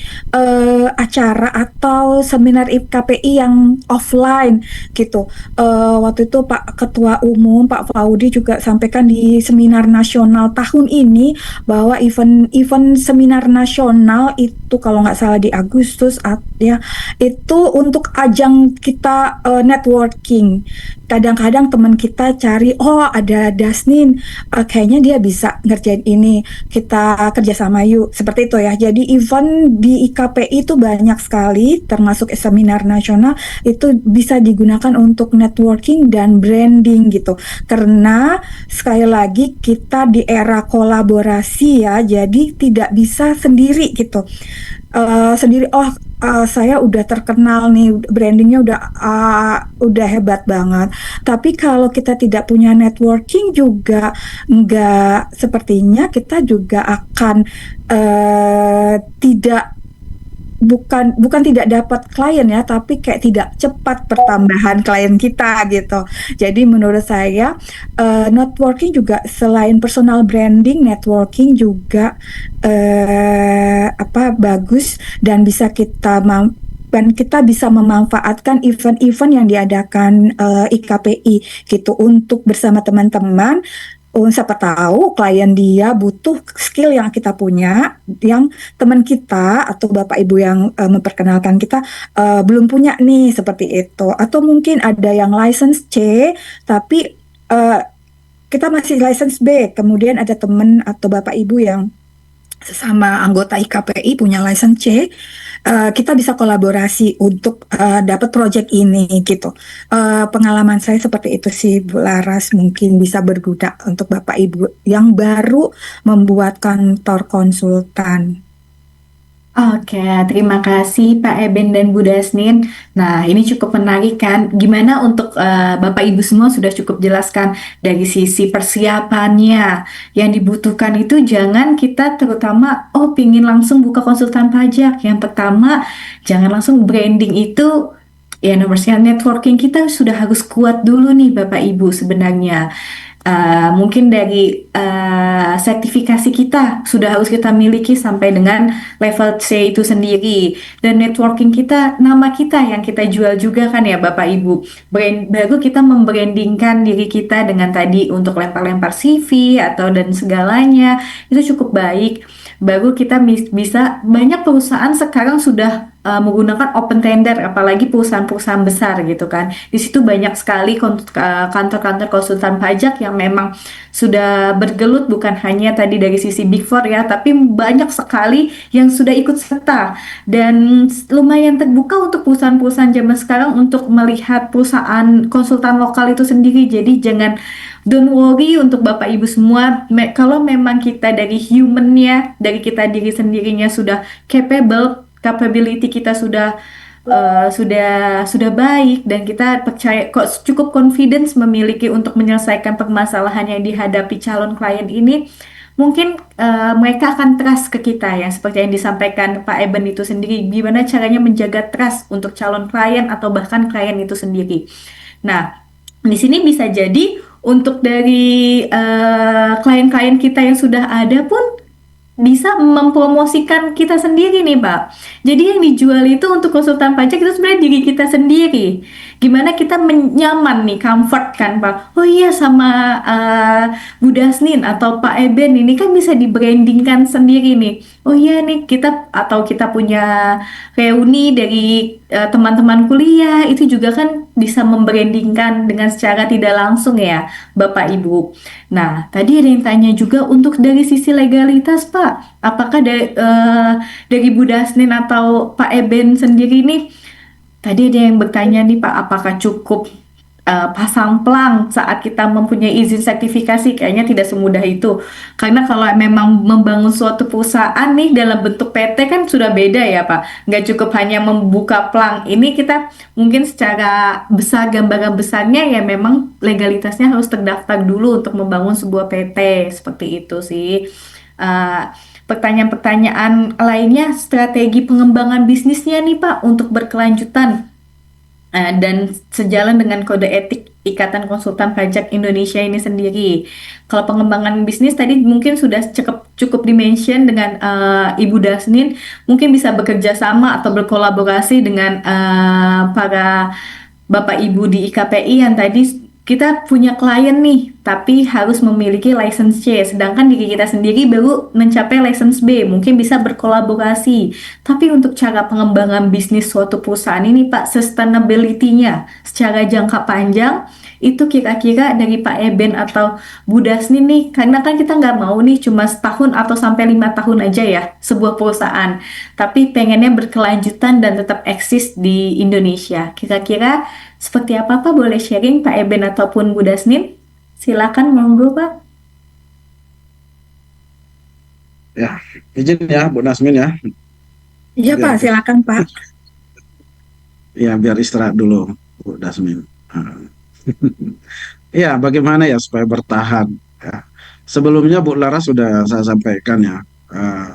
A: acara atau seminar IKPI yang offline gitu. Waktu itu Pak Ketua Umum Pak Faudi juga sampaikan di seminar nasional tahun ini bahwa event seminar nasional itu kalau nggak salah di Agustus ya, itu untuk ajang kita networking. Kadang-kadang teman kita cari, ada Dasnin, kayaknya dia bisa ngerjain ini, kita kerjasama yuk, seperti itu ya. Jadi event di IKPI itu banyak sekali, termasuk seminar nasional, itu bisa digunakan untuk networking dan branding gitu. Karena sekali lagi kita di era kolaborasi ya, jadi tidak bisa sendiri gitu. Saya udah terkenal nih, brandingnya udah hebat banget. Tapi kalau kita tidak punya networking juga nggak, sepertinya kita juga akan tidak bukan tidak dapat klien ya, tapi kayak tidak cepat pertambahan klien kita gitu. Jadi menurut saya networking juga selain personal branding, networking juga bagus dan bisa kita bisa memanfaatkan event-event yang diadakan IKPI gitu untuk bersama teman-teman. Siapa tahu klien dia butuh skill yang kita punya, yang teman kita atau Bapak Ibu yang memperkenalkan kita belum punya nih, seperti itu. Atau mungkin ada yang license C, tapi kita masih license B, kemudian ada teman atau bapak ibu yang sesama anggota IKPI punya license C, kita bisa kolaborasi untuk dapat project ini gitu. Pengalaman saya seperti itu sih, Bu Laras, mungkin bisa berguna untuk bapak ibu yang baru membuat kantor konsultan.
B: Oke, terima kasih Pak Eben dan Bu Dasnin. Nah, ini cukup menarik kan? Gimana untuk Bapak Ibu semua sudah cukup jelaskan dari sisi persiapannya. Yang dibutuhkan itu jangan kita terutama, oh pingin langsung buka konsultan pajak. Yang pertama, jangan langsung branding itu, ya nomor satu networking kita sudah harus kuat dulu nih Bapak Ibu sebenarnya. Mungkin dari sertifikasi kita sudah harus kita miliki sampai dengan level C itu sendiri, dan networking kita, nama kita yang kita jual juga kan ya Bapak Ibu. Baru kita membrandingkan diri kita dengan tadi untuk lempar-lempar CV atau dan segalanya itu cukup baik. Baru kita bisa, banyak perusahaan sekarang sudah menggunakan open tender, apalagi perusahaan-perusahaan besar gitu kan. Di situ banyak sekali kantor-kantor konsultan pajak yang memang sudah bergelut, bukan hanya tadi dari sisi Big Four ya, tapi banyak sekali yang sudah ikut serta dan lumayan terbuka untuk perusahaan-perusahaan zaman sekarang untuk melihat perusahaan konsultan lokal itu sendiri. Jadi jangan, don't worry untuk Bapak Ibu semua, kalau memang kita dari humannya, dari kita diri sendirinya sudah capability kita sudah baik, dan kita percaya kok cukup confidence memiliki untuk menyelesaikan permasalahan yang dihadapi calon klien ini, mungkin mereka akan trust ke kita ya, seperti yang disampaikan Pak Eben itu sendiri, gimana caranya menjaga trust untuk calon klien atau bahkan klien itu sendiri. Nah, di sini bisa jadi untuk dari klien-klien kita yang sudah ada pun bisa mempromosikan kita sendiri nih Pak. Jadi yang dijual itu untuk konsultan pajak itu sebenarnya diri kita sendiri. Gimana kita nyaman nih, comfort kan Pak. Oh iya, sama Bu Dasnin atau Pak Eben ini kan bisa di-brandingkan sendiri nih. Oh iya nih, kita punya reuni dari teman-teman kuliah, itu juga kan bisa membrandingkan dengan secara tidak langsung ya Bapak Ibu. Nah, tadi ada yang tanya juga untuk dari sisi legalitas, Pak. Apakah dari Bu Dasnin atau Pak Eben sendiri nih, tadi ada yang bertanya nih, Pak, apakah cukup pasang plang saat kita mempunyai izin sertifikasi? Kayaknya tidak semudah itu. Karena kalau memang membangun suatu perusahaan nih dalam bentuk PT kan sudah beda ya, Pak. Nggak cukup hanya membuka plang. Ini kita mungkin secara besar, gambaran besarnya ya memang legalitasnya harus terdaftar dulu untuk membangun sebuah PT. Seperti itu sih. Eh, Pertanyaan-pertanyaan lainnya, strategi pengembangan bisnisnya nih Pak untuk berkelanjutan dan sejalan dengan kode etik Ikatan Konsultan Pajak Indonesia ini sendiri. Kalau pengembangan bisnis tadi mungkin sudah cukup dimention dengan Ibu Dasnin, mungkin bisa bekerja sama atau berkolaborasi dengan para Bapak Ibu di IKPI yang tadi kita punya klien nih, tapi harus memiliki license C, sedangkan diri kita sendiri baru mencapai license B, mungkin bisa berkolaborasi. Tapi untuk cara pengembangan bisnis suatu perusahaan ini, Pak, sustainability-nya secara jangka panjang, itu kira-kira dari Pak Eben atau Bu Dasni nih, karena kan kita nggak mau nih cuma setahun atau sampai 5 tahun aja ya, sebuah perusahaan. Tapi pengennya berkelanjutan dan tetap eksis di Indonesia. Kira-kira seperti apa Pak? Boleh sharing Pak Eben ataupun Bu Dasnin? Silakan monggo Pak.
C: Ya, izin ya Bu Nasmin ya.
A: Iya Pak,
C: Biar
A: silakan Pak.
C: biar istirahat dulu Bu Dasmin. Ya, bagaimana ya supaya bertahan ya. Sebelumnya Bu Lara sudah saya sampaikan ya. eh,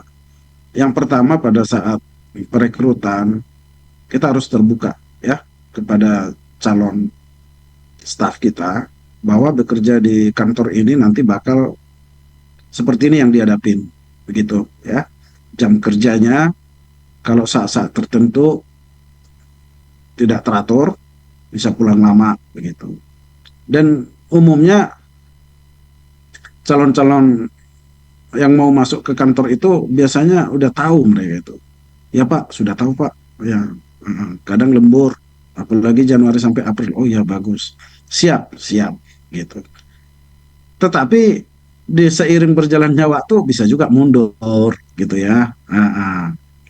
C: yang pertama pada saat perekrutan kita harus terbuka ya kepada calon staf kita bahwa bekerja di kantor ini nanti bakal seperti ini yang dihadapin begitu ya. Jam kerjanya kalau saat-saat tertentu tidak teratur bisa pulang lama begitu. Dan umumnya calon-calon yang mau masuk ke kantor itu biasanya udah tahu mereka itu. Ya Pak, sudah tahu Pak. Ya, kadang lembur, apalagi Januari sampai April. Oh ya bagus, siap, siap, gitu. Tetapi di seiring berjalannya waktu bisa juga mundur gitu ya.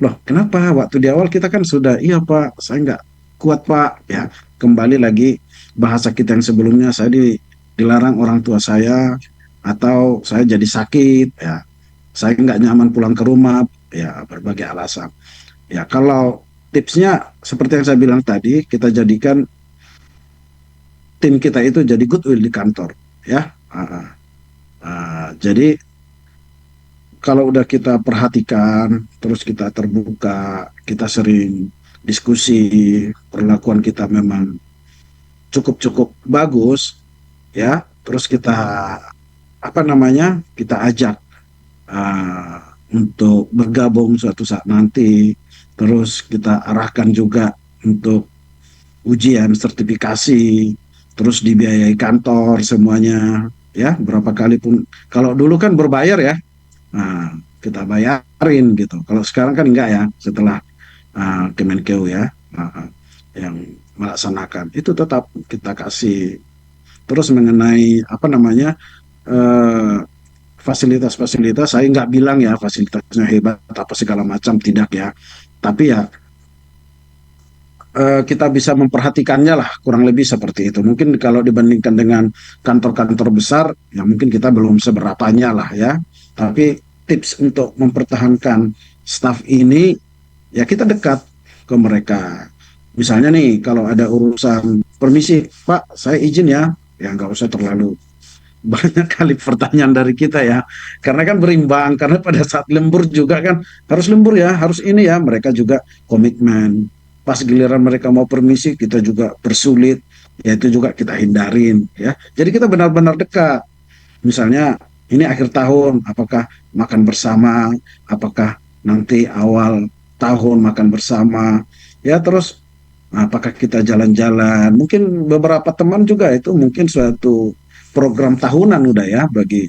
C: Loh, kenapa waktu di awal kita kan sudah, iya Pak, saya nggak kuat Pak. Ya, kembali lagi bahasa kita yang sebelumnya, saya dilarang orang tua saya, atau saya jadi sakit, ya, saya nggak nyaman pulang ke rumah, ya berbagai alasan. Ya, kalau tipsnya seperti yang saya bilang tadi, kita jadikan tim kita itu jadi goodwill di kantor, ya. Jadi kalau udah kita perhatikan, terus kita terbuka, kita sering diskusi, perlakuan kita memang cukup-cukup bagus, ya. Terus kita apa namanya, kita ajak untuk bergabung suatu saat nanti. Terus kita arahkan juga untuk ujian sertifikasi, terus dibiayai kantor semuanya, ya berapa kali pun. Kalau dulu kan berbayar ya, nah, kita bayarin gitu. Kalau sekarang kan enggak ya, setelah Kemenkeu ya, yang melaksanakan itu tetap kita kasih. Terus mengenai apa namanya, eh, fasilitas-fasilitas, saya nggak bilang ya fasilitasnya hebat apa segala macam, tidak ya. Tapi ya kita bisa memperhatikannya lah, kurang lebih seperti itu. Mungkin kalau dibandingkan dengan kantor-kantor besar, ya mungkin kita belum seberapanya lah ya. Tapi tips untuk mempertahankan staf ini, ya kita dekat ke mereka. Misalnya nih, kalau ada urusan, permisi Pak, saya izin ya nggak usah terlalu banyak kali pertanyaan dari kita ya, karena kan berimbang, karena pada saat lembur juga kan harus lembur ya, harus ini ya, mereka juga komitmen. Pas giliran mereka mau permisi, kita juga bersulit, ya itu juga kita hindarin ya. Jadi kita benar-benar dekat. Misalnya ini akhir tahun, apakah makan bersama, apakah nanti awal tahun makan bersama, ya terus apakah kita jalan-jalan. Mungkin beberapa teman juga itu mungkin suatu program tahunan udah ya bagi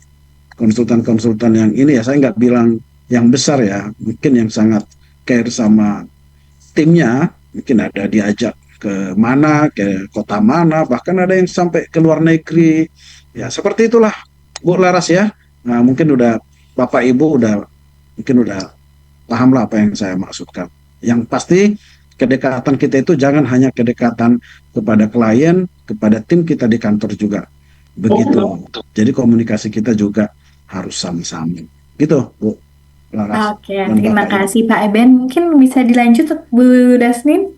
C: konsultan-konsultan yang ini ya. Saya nggak bilang yang besar ya, mungkin yang sangat care sama timnya, mungkin ada diajak ke mana, ke kota mana, bahkan ada yang sampai ke luar negeri. Ya seperti itulah Bu Laras ya. Nah, mungkin udah Bapak Ibu udah mungkin udah paham lah apa yang saya maksudkan. Yang pasti kedekatan kita itu jangan hanya kedekatan kepada klien, kepada tim kita di kantor juga begitu. Jadi komunikasi kita juga harus sama-sama. Gitu, Bu Laras
B: Oke,
C: dan
B: terima
C: Bapak Ibu.
B: kasih Pak Eben. Mungkin bisa dilanjut Bu Dasnin?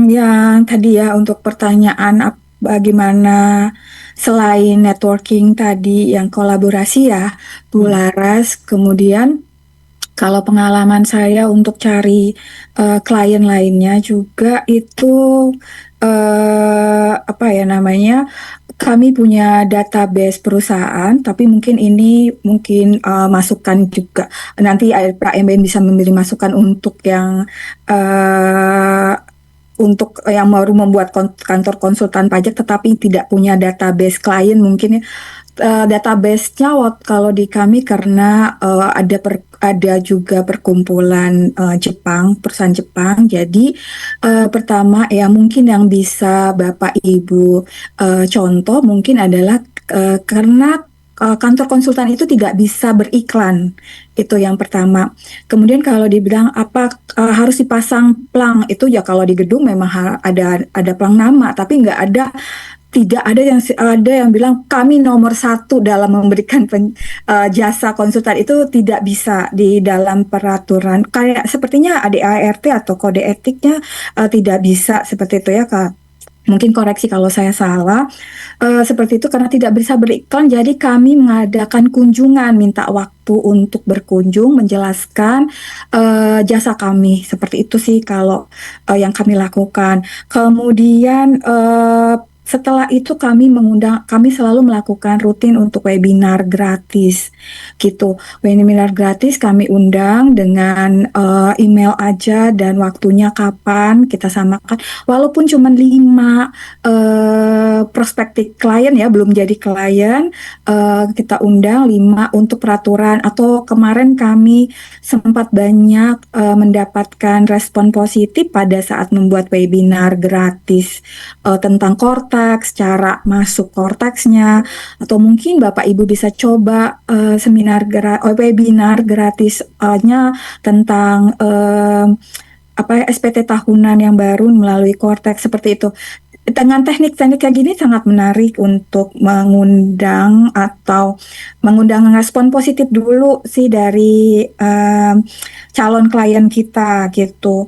A: Yang tadi ya untuk pertanyaan bagaimana selain networking tadi yang kolaborasi ya, Bu Laras, kemudian kalau pengalaman saya untuk cari klien lainnya juga itu apa ya namanya, kami punya database perusahaan, tapi mungkin ini mungkin masukan juga. Nanti Pak Emben bisa memberi masukan eh, untuk yang baru membuat kantor konsultan pajak tetapi tidak punya database klien mungkin ya. Database-nya kalau di kami karena ada juga perkumpulan Jepang, perusahaan Jepang. Jadi pertama ya mungkin yang bisa Bapak Ibu contoh mungkin adalah karena kantor konsultan itu tidak bisa beriklan. Itu yang pertama. Kemudian kalau dibilang apa harus dipasang plang, itu ya kalau di gedung memang ada plang nama, tapi nggak ada, tidak ada yang bilang kami nomor satu dalam memberikan jasa konsultan, itu tidak bisa di dalam peraturan. Kayak sepertinya ADART atau kode etiknya tidak bisa seperti itu ya Kak. Mungkin koreksi kalau saya salah. Seperti itu karena tidak bisa beriklan, jadi kami mengadakan kunjungan, minta waktu untuk berkunjung, menjelaskan jasa kami. Seperti itu sih kalau yang kami lakukan. Kemudian setelah itu kami selalu melakukan rutin untuk webinar gratis gitu. Webinar gratis kami undang dengan email aja dan waktunya kapan kita samakan. Walaupun cuma 5 prospektif klien ya, belum jadi klien, kita undang 5 untuk peraturan. Atau kemarin kami sempat banyak mendapatkan respon positif pada saat membuat webinar gratis tentang Cortex, cara masuk Cortexnya, atau mungkin Bapak Ibu bisa coba webinar gratisnya tentang SPT tahunan yang baru melalui Cortex seperti itu. Dengan teknik-teknik kayak gini sangat menarik untuk mengundang respon positif dulu sih dari calon klien kita gitu.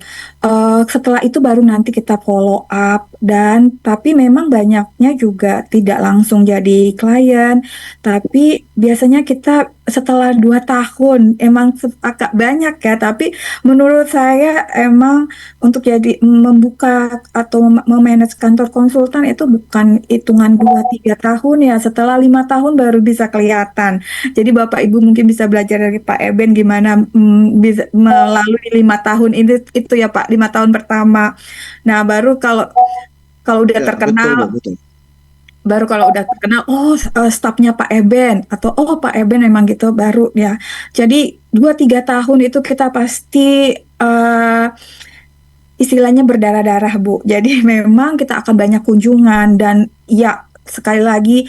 A: Setelah itu baru nanti kita follow up, dan tapi memang banyaknya juga tidak langsung jadi klien, tapi biasanya kita setelah 2 tahun emang agak banyak ya, tapi menurut saya emang untuk jadi membuka atau memanage kantor konsultan itu bukan hitungan 2-3 tahun ya, setelah 5 tahun baru bisa kelihatan. Jadi Bapak Ibu mungkin bisa belajar dari Pak Eben gimana bisa melalui 5 tahun itu ya Pak, 5 tahun pertama. Nah baru kalau udah
C: Ya, betul,
A: terkenal,
C: Bu, betul.
A: stafnya Pak Eben, atau Pak Eben memang gitu, baru ya. Jadi 2-3 tahun itu kita pasti istilahnya berdarah-darah Bu. Jadi memang kita akan banyak kunjungan, dan ya sekali lagi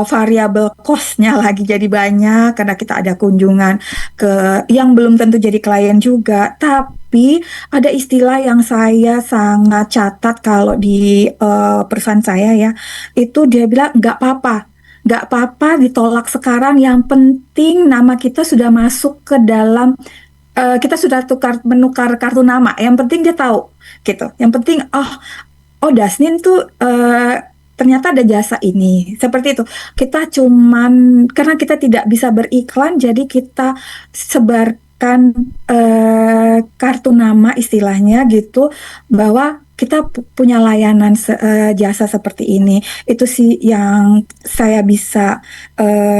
A: variabel cost-nya lagi jadi banyak karena kita ada kunjungan ke yang belum tentu jadi klien juga. Tapi ada istilah yang saya sangat catat kalau di perusahaan saya ya, itu dia bilang nggak apa-apa ditolak sekarang, yang penting nama kita sudah masuk ke dalam, kita sudah menukar kartu nama. Yang penting dia tahu gitu. Yang penting Dasnin tuh ternyata ada jasa ini. Seperti itu. Kita cuman karena kita tidak bisa beriklan, jadi kita sebarkan kartu nama istilahnya gitu, bahwa kita punya layanan jasa seperti ini. Itu sih yang saya bisa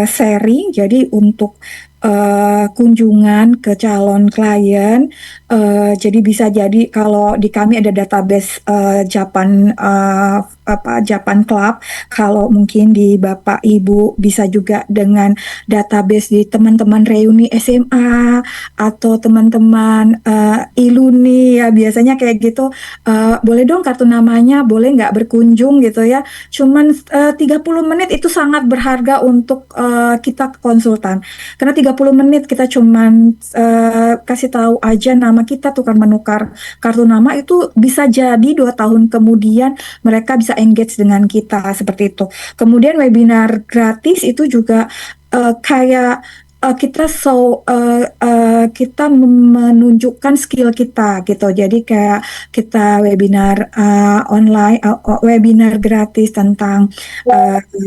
A: sharing. Jadi untuk kunjungan ke calon klien, jadi bisa jadi kalau di kami ada database Japan Club. Kalau mungkin di Bapak Ibu bisa juga dengan database di teman-teman reuni SMA atau teman-teman Iluni ya, biasanya kayak gitu. Boleh dong kartu namanya, boleh nggak berkunjung gitu ya. Cuman 30 menit itu sangat berharga untuk kita konsultan. Karena 30 menit kita cuman kasih tahu aja nama kita, tukar menukar kartu nama, itu bisa jadi 2 tahun kemudian mereka bisa engage dengan kita seperti itu. Kemudian webinar gratis itu juga kayak kita menunjukkan skill kita gitu. Jadi kayak kita webinar online, webinar gratis tentang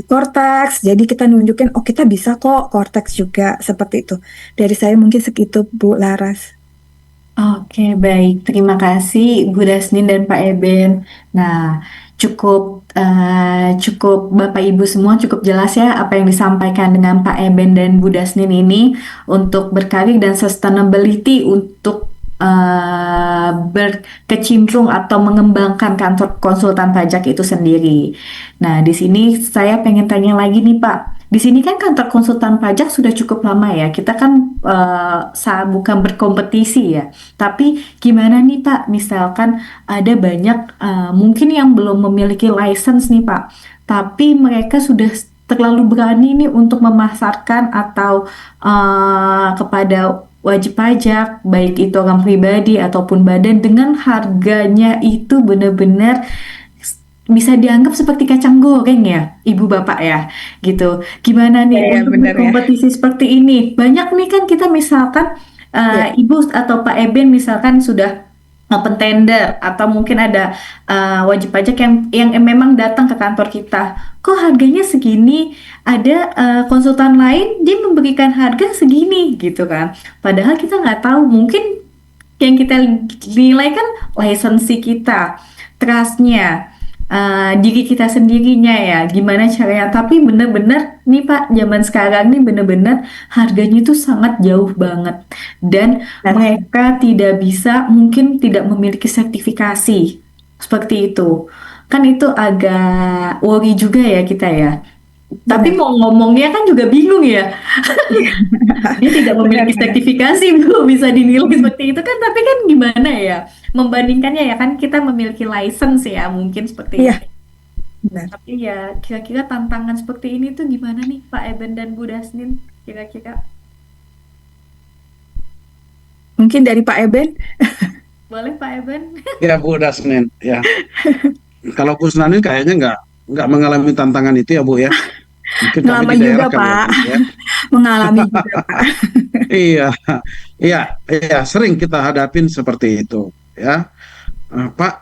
A: Cortex. Jadi kita nunjukin kita bisa kok Cortex juga, seperti itu. Dari saya mungkin segitu Bu Laras.
B: Oke, baik. Terima kasih Bu Dasnin dan Pak Eben. Nah, cukup Bapak Ibu semua cukup jelas ya apa yang disampaikan dengan Pak Eben dan Bu Dasnin ini untuk berkarir dan sustainability untuk berkecimpung atau mengembangkan kantor konsultan pajak itu sendiri. Nah, di sini saya pengen tanya lagi nih Pak. Di sini kan kantor konsultan pajak sudah cukup lama ya. Kita kan bukan berkompetisi ya. Tapi gimana nih Pak? Misalkan ada banyak mungkin yang belum memiliki license nih Pak. Tapi mereka sudah terlalu berani nih untuk memasarkan atau kepada wajib pajak, baik itu orang pribadi ataupun badan, dengan harganya itu benar-benar bisa dianggap seperti kacang goreng ya, Ibu Bapak ya, gitu. Gimana nih
A: Iya,
B: untuk
A: benar ya.
B: berkompetisi seperti ini? Banyak nih kan kita misalkan
A: Iya.
B: Ibu atau Pak Eben misalkan sudah open tender atau mungkin ada wajib pajak yang memang datang ke kantor kita. Kok harganya segini? Ada konsultan lain dia memberikan harga segini gitu kan. Padahal kita nggak tahu, mungkin yang kita nilai kan lisensi kita, trustnya, diri kita sendirinya ya, gimana caranya. Tapi bener-bener nih Pak, zaman sekarang nih bener-bener harganya itu sangat jauh banget. Dan mereka mungkin tidak memiliki sertifikasi seperti itu. Kan itu agak worry juga ya kita ya. Tapi
A: Benar,
B: mau ngomongnya kan juga bingung ya. Dia tidak memiliki
A: benar-benar.
B: sertifikasi, belum bisa dinilai seperti itu kan. Tapi kan gimana ya? Membandingkannya ya kan kita memiliki license ya, mungkin seperti
A: Iya,
B: itu.
A: benar.
B: Tapi ya kira-kira tantangan seperti ini tuh gimana nih Pak Eben dan Bu Dasnin? Kira-kira
A: Mungkin dari Pak Eben
B: boleh Pak Eben?
C: Ya Bu Dasnin, ya. Kalau Bu Snanin kayaknya nggak mengalami tantangan itu ya Bu ya. Mungkin kami di
A: mengalami juga
C: daerah kali ya
A: Pak,
C: Bu ya.
A: mengalami juga Pak.
C: Iya, iya, iya, sering kita hadapin seperti itu ya. Pak,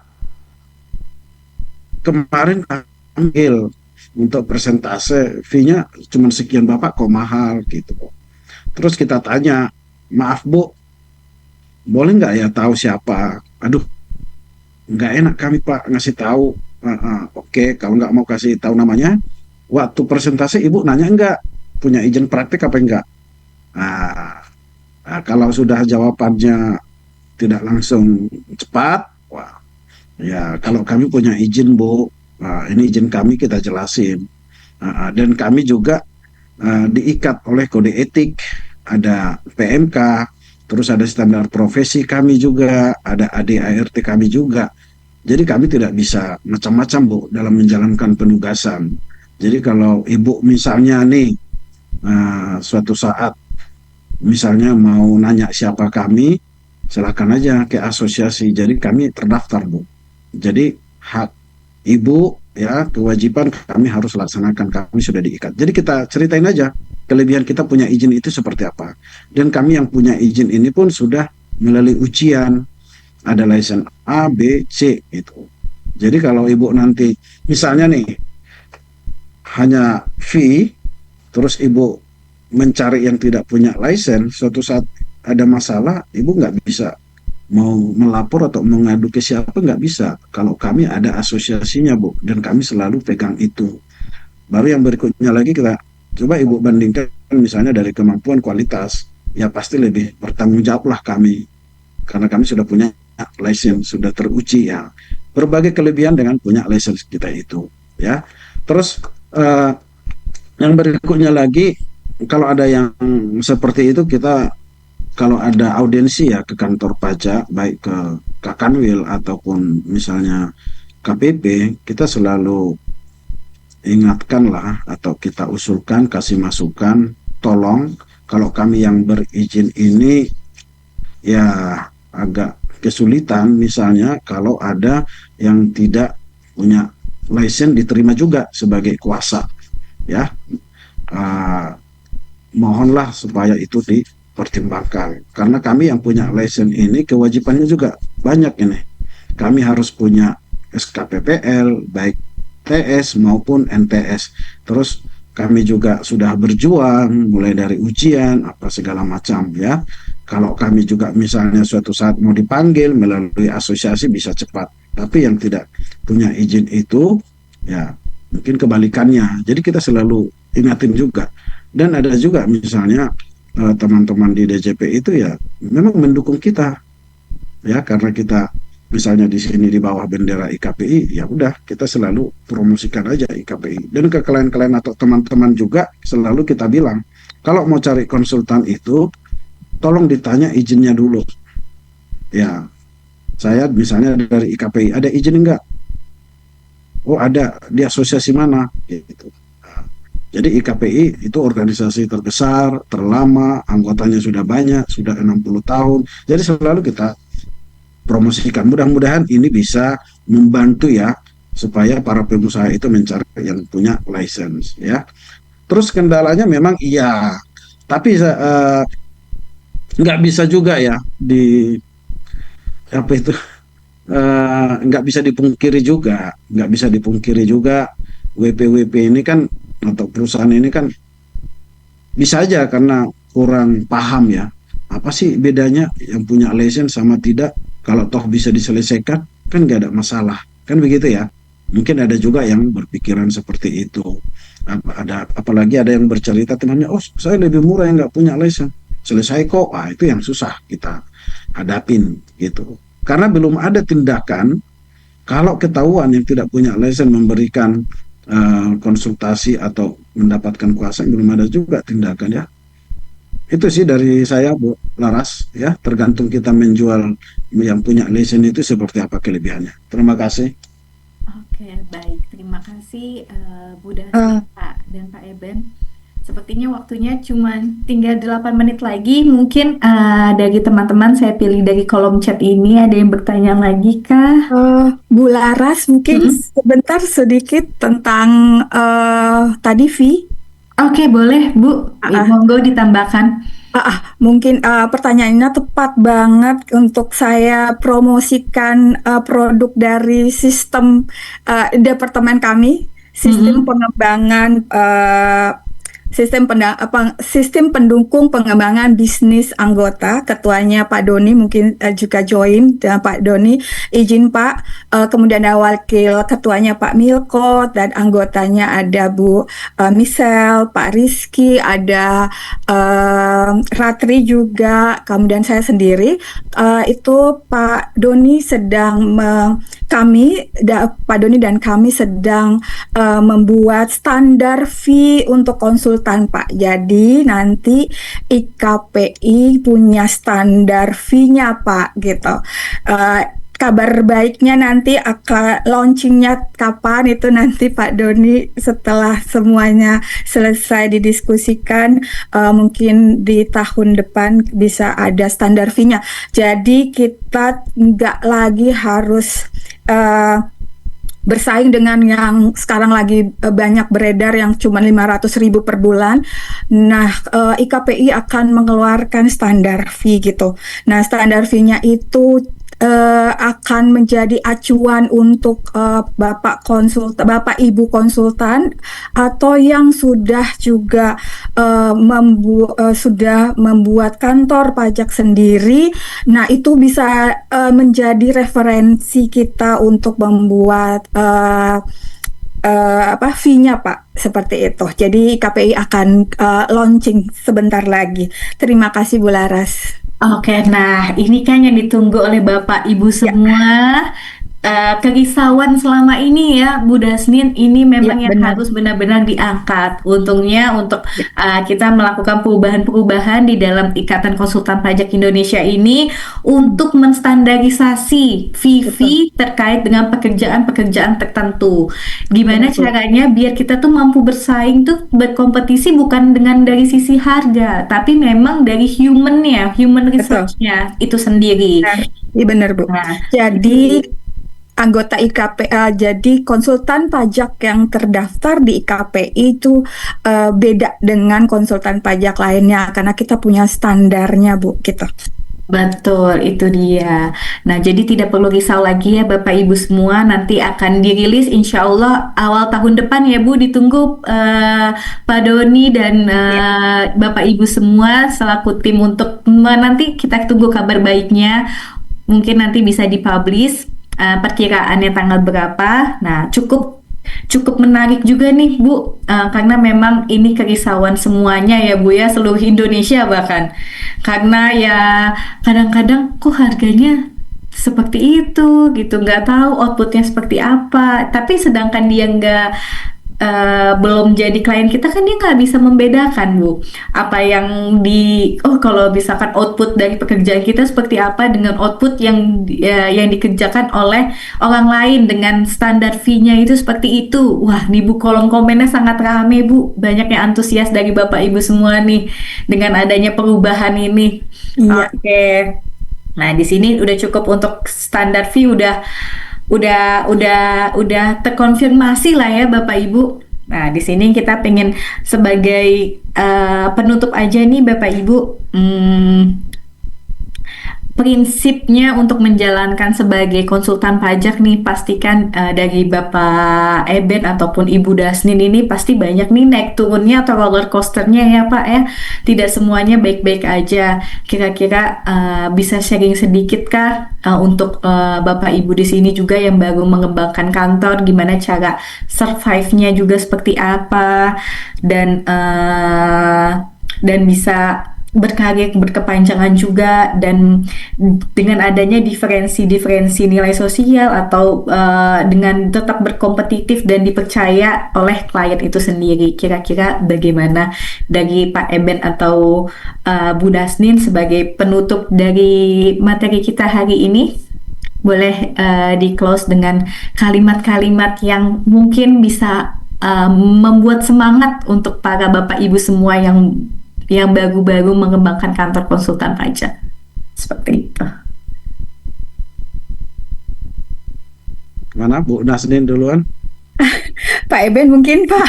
C: kemarin ambil untuk persentase fee-nya cuma sekian Bapak kok mahal gitu. Terus kita tanya, maaf Bu, boleh nggak ya tahu siapa? Aduh, nggak enak kami Pak ngasih tahu. Oke, kalau nggak mau kasih tahu namanya, waktu presentasi Ibu nanya enggak punya izin praktik apa enggak? Nah, kalau sudah jawabannya tidak langsung cepat, wah, ya kalau kami punya izin Bu, ini izin kami kita jelasin. Dan kami juga diikat oleh kode etik, ada PMK, terus ada standar profesi kami juga, ada ADART kami juga. Jadi kami tidak bisa macam-macam Bu dalam menjalankan penugasan. Jadi kalau Ibu misalnya nih suatu saat misalnya mau nanya siapa kami, silakan aja ke asosiasi. Jadi kami terdaftar Bu. Jadi hak Ibu ya kewajiban kami harus laksanakan, kami sudah diikat. Jadi kita ceritain aja kelebihan kita punya izin itu seperti apa. Dan kami yang punya izin ini pun sudah melalui ujian, ada license A, B, C itu. Jadi kalau Ibu nanti misalnya nih hanya fee, terus Ibu mencari yang tidak punya license, suatu saat ada masalah, Ibu nggak bisa mau melapor atau mengadu ke siapa, nggak bisa. Kalau kami ada asosiasinya Bu, dan kami selalu pegang itu. Baru yang berikutnya lagi kita coba Ibu bandingkan misalnya dari kemampuan kualitas, ya pasti lebih bertanggung jawab lah kami, karena kami sudah punya license, sudah teruji ya. Berbagai kelebihan dengan punya license kita itu ya. Terus eh, yang berikutnya lagi, kalau ada yang seperti itu kita kalau ada audiensi ya ke kantor pajak, baik ke Kakanwil ataupun misalnya KPP, kita selalu ingatkan lah atau kita usulkan, kasih masukan, tolong kalau kami yang berizin ini ya agak kesulitan misalnya kalau ada yang tidak punya license diterima juga sebagai kuasa ya. Uh, Mohonlah supaya itu dipertimbangkan karena kami yang punya license ini kewajibannya juga banyak ini. Kami harus punya SKPPL baik TS maupun NTS. Terus kami juga sudah berjuang mulai dari ujian apa segala macam ya. Kalau kami juga misalnya suatu saat mau dipanggil melalui asosiasi bisa cepat. Tapi yang tidak punya izin itu ya mungkin kebalikannya. Jadi kita selalu ingatin juga. Dan ada juga misalnya teman-teman di DJP itu ya memang mendukung kita ya karena kita misalnya di sini di bawah bendera IKPI ya udah kita selalu promosikan aja IKPI dan ke klien-klien atau teman-teman juga selalu kita bilang kalau mau cari konsultan itu tolong ditanya izinnya dulu ya. Saya misalnya dari IKPI ada izin enggak? Oh ada, di asosiasi mana gitu. Jadi IKPI itu organisasi terbesar, terlama, anggotanya sudah banyak, sudah 60 tahun. Jadi selalu kita promosikan. Mudah-mudahan ini bisa membantu ya supaya para pengusaha itu mencari yang punya license ya. Terus kendalanya memang iya, tapi nggak bisa juga ya di apa itu nggak bisa dipungkiri juga, nggak bisa dipungkiri juga WP-WP ini kan atau perusahaan ini kan bisa aja karena kurang paham ya. Apa sih bedanya yang punya license sama tidak? Kalau toh bisa diselesaikan, kan nggak ada masalah. Kan begitu ya. Mungkin ada juga yang berpikiran seperti itu. Apalagi ada yang bercerita temannya, oh saya lebih murah yang nggak punya license. Selesai kok. Ah, itu yang susah kita hadapin gitu. Karena belum ada tindakan Kalau ketahuan yang tidak punya lisensi memberikan konsultasi atau mendapatkan kuasa, belum ada juga tindakan ya. Itu sih dari saya, Bu Laras, ya. Tergantung kita menjual yang punya lisensi itu seperti apa kelebihannya. Terima kasih.
B: Oke, baik. Terima kasih Bu
A: Eh,
B: Dasni, Pak dan Pak Eben. Sepertinya waktunya cuma tinggal 8 menit lagi. Mungkin dari teman-teman saya pilih dari kolom chat ini ada yang bertanya lagi kah?
A: Bu Laras, mungkin
B: Mm-mm.
A: sebentar sedikit tentang tadi Vi.
B: Oke, boleh Bu.
A: Ah,
B: Monggo ditambahkan.
A: mungkin pertanyaannya tepat banget untuk saya promosikan produk dari sistem departemen kami, sistem
B: Mm-mm.
A: pengembangan sistem pendukung pengembangan bisnis anggota. Ketuanya Pak Doni mungkin juga join, dan Pak Doni izin Pak. Kemudian ada wakil ketuanya Pak Milko, dan anggotanya ada Bu Michelle, Pak Rizky, ada Ratri juga, kemudian saya sendiri. Itu Pak Doni Pak Doni dan kami sedang membuat standar fee untuk konsultan, Pak. Jadi nanti IKPI punya standar fee-nya, Pak, gitu. Eh, Kabar baiknya nanti akan launchingnya kapan itu nanti Pak Doni setelah semuanya selesai didiskusikan, mungkin di tahun depan bisa ada standar fee-nya. Jadi kita nggak lagi harus eh, bersaing dengan yang sekarang lagi banyak beredar yang cuma 500.000 per bulan. Nah, IKPI akan mengeluarkan standar fee gitu. Nah, standar fee-nya itu akan menjadi acuan untuk Bapak Ibu konsultan atau yang sudah juga sudah membuat kantor pajak sendiri. Nah, itu bisa menjadi referensi kita untuk membuat fee-nya, Pak, seperti itu. Jadi KPI akan launching sebentar lagi. Terima kasih, Bu Laras.
B: Oke, nah ini kan yang ditunggu oleh Bapak Ibu
A: Ya,
B: semua. Kerisauan selama ini ya, Bu Dasnin, ini
A: ya
B: memang yang
A: benar.
B: harus benar-benar diangkat. Untungnya untuk
A: Ya,
B: kita melakukan perubahan-perubahan di dalam Ikatan Konsultan Pajak Indonesia ini untuk menstandarisasi
A: betul,
B: fee-fee terkait dengan pekerjaan-pekerjaan tertentu. Gimana
A: benar, Bu.
B: caranya biar kita tuh mampu bersaing tuh berkompetisi bukan dengan dari sisi harga, tapi memang dari human
A: Betul.
B: resource-nya itu sendiri.
A: Benar. Iya benar, Bu.
B: Nah, itu
A: Jadi
B: dia.
A: anggota jadi konsultan pajak yang terdaftar di IKPI itu beda dengan konsultan pajak lainnya karena kita punya standarnya, Bu, gitu.
B: Betul, itu dia. Nah, jadi tidak perlu risau lagi ya Bapak Ibu semua, nanti akan dirilis insya Allah awal tahun depan ya Bu, ditunggu Pak Doni dan
A: Ya,
B: Bapak Ibu semua selaku tim untuk nanti kita tunggu kabar baiknya. Mungkin nanti bisa dipublish perkiraannya tanggal berapa. Nah, cukup cukup menarik juga nih Bu, karena memang ini kerisauan semuanya ya Bu ya, seluruh Indonesia bahkan. Karena ya kadang-kadang kok harganya seperti itu gitu, nggak tahu outputnya seperti apa. Tapi sedangkan dia nggak belum jadi klien kita kan dia nggak bisa membedakan Bu apa yang kalau misalkan output dari pekerjaan kita seperti apa dengan output yang dikerjakan oleh orang lain dengan standar fee-nya itu seperti itu. Wah, di Bu kolom komennya sangat rame Bu, banyak yang antusias dari Bapak Ibu semua nih dengan adanya perubahan ini.
A: iya,
B: Oke. Nah, di sini udah cukup untuk standar fee udah terkonfirmasi lah ya Bapak Ibu. Nah, di sini kita pengen sebagai penutup aja nih Bapak Ibu. Prinsipnya untuk menjalankan sebagai konsultan pajak nih pastikan dari Bapak Eben ataupun Ibu Dasnin ini pasti banyak nih naik turunnya atau roller coasternya ya Pak ya. Tidak semuanya baik-baik aja. Kira-kira bisa sharing sedikit kah untuk Bapak Ibu di sini juga yang baru mengembangkan kantor, gimana cara survive-nya juga seperti apa dan bisa berkarir berkepanjangan juga, dan dengan adanya diferensi-diferensi nilai sosial atau dengan tetap berkompetitif dan dipercaya oleh klien itu sendiri. Kira-kira bagaimana dari Pak Eben atau Bu Dasnin sebagai penutup dari materi kita hari ini? Boleh di close dengan kalimat-kalimat yang mungkin bisa membuat semangat untuk para Bapak Ibu semua yang baru-baru mengembangkan kantor konsultan pajak. Seperti itu.
C: Mana Bu Nasdin duluan?
A: Pak Eben mungkin Pak.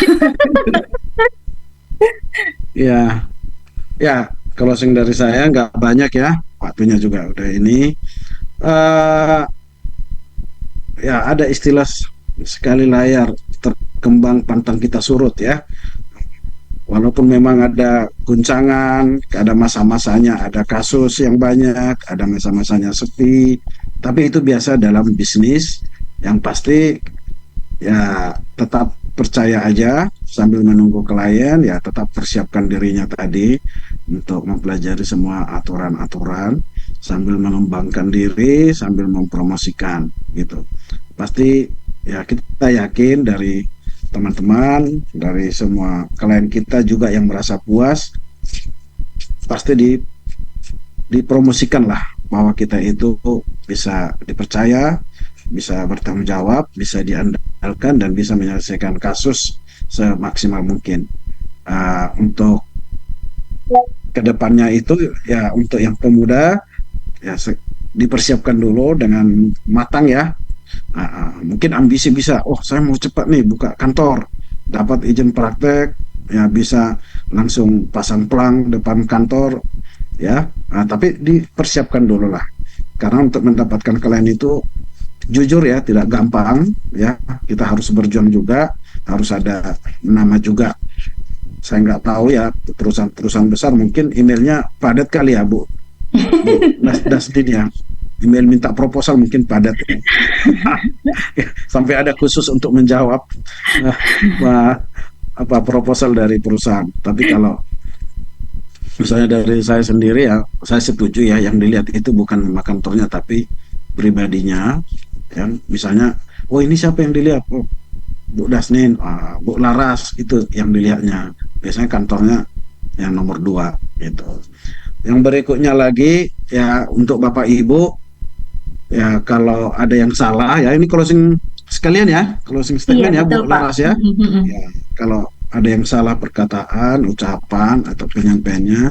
C: Ya, ya, closing dari saya nggak banyak ya, waktunya juga udah ini. eh Ya, ada istilah sekali layar terkembang pantang kita surut ya. Walaupun memang ada guncangan, ada masa-masanya, ada kasus yang banyak, ada masa-masanya sepi, tapi itu biasa dalam bisnis. Yang pasti ya tetap percaya aja sambil menunggu klien, ya tetap persiapkan dirinya tadi untuk mempelajari semua aturan-aturan sambil mengembangkan diri, sambil mempromosikan gitu. Pasti ya kita yakin dari teman-teman, dari semua klien kita juga yang merasa puas, pasti dipromosikan lah bahwa kita itu bisa dipercaya, bisa bertanggung jawab, bisa diandalkan dan bisa menyelesaikan kasus semaksimal mungkin. Untuk kedepannya itu ya untuk yang pemuda ya dipersiapkan dulu dengan matang ya. Mungkin ambisi bisa, oh saya mau cepat nih buka kantor, dapat izin praktek, ya bisa langsung pasang pelang depan kantor, ya. Tapi dipersiapkan dulu lah, karena untuk mendapatkan klien itu jujur ya tidak gampang, ya. Kita harus berjuang juga, harus ada nama juga. Saya nggak tahu ya perusahaan-perusahaan besar mungkin emailnya padat kali ya Bu, Dasdin ya. Email minta proposal mungkin padat ya. Sampai ada khusus untuk menjawab apa proposal dari perusahaan. Tapi kalau misalnya dari saya sendiri ya, saya setuju ya yang dilihat itu bukan nama kantornya tapi pribadinya. Ya, misalnya, oh ini siapa yang dilihat? Oh, Bu Dasnin, Bu Laras itu yang dilihatnya. Biasanya kantornya yang nomor 2 gitu. Yang berikutnya lagi ya untuk Bapak Ibu, ya kalau ada yang salah ya ini closing sekalian ya, closing statement
B: Iya,
C: ya
B: betul,
C: Bu
B: Pak.
C: Laras ya. Ya, kalau ada yang salah perkataan, ucapan atau penyampaiannya,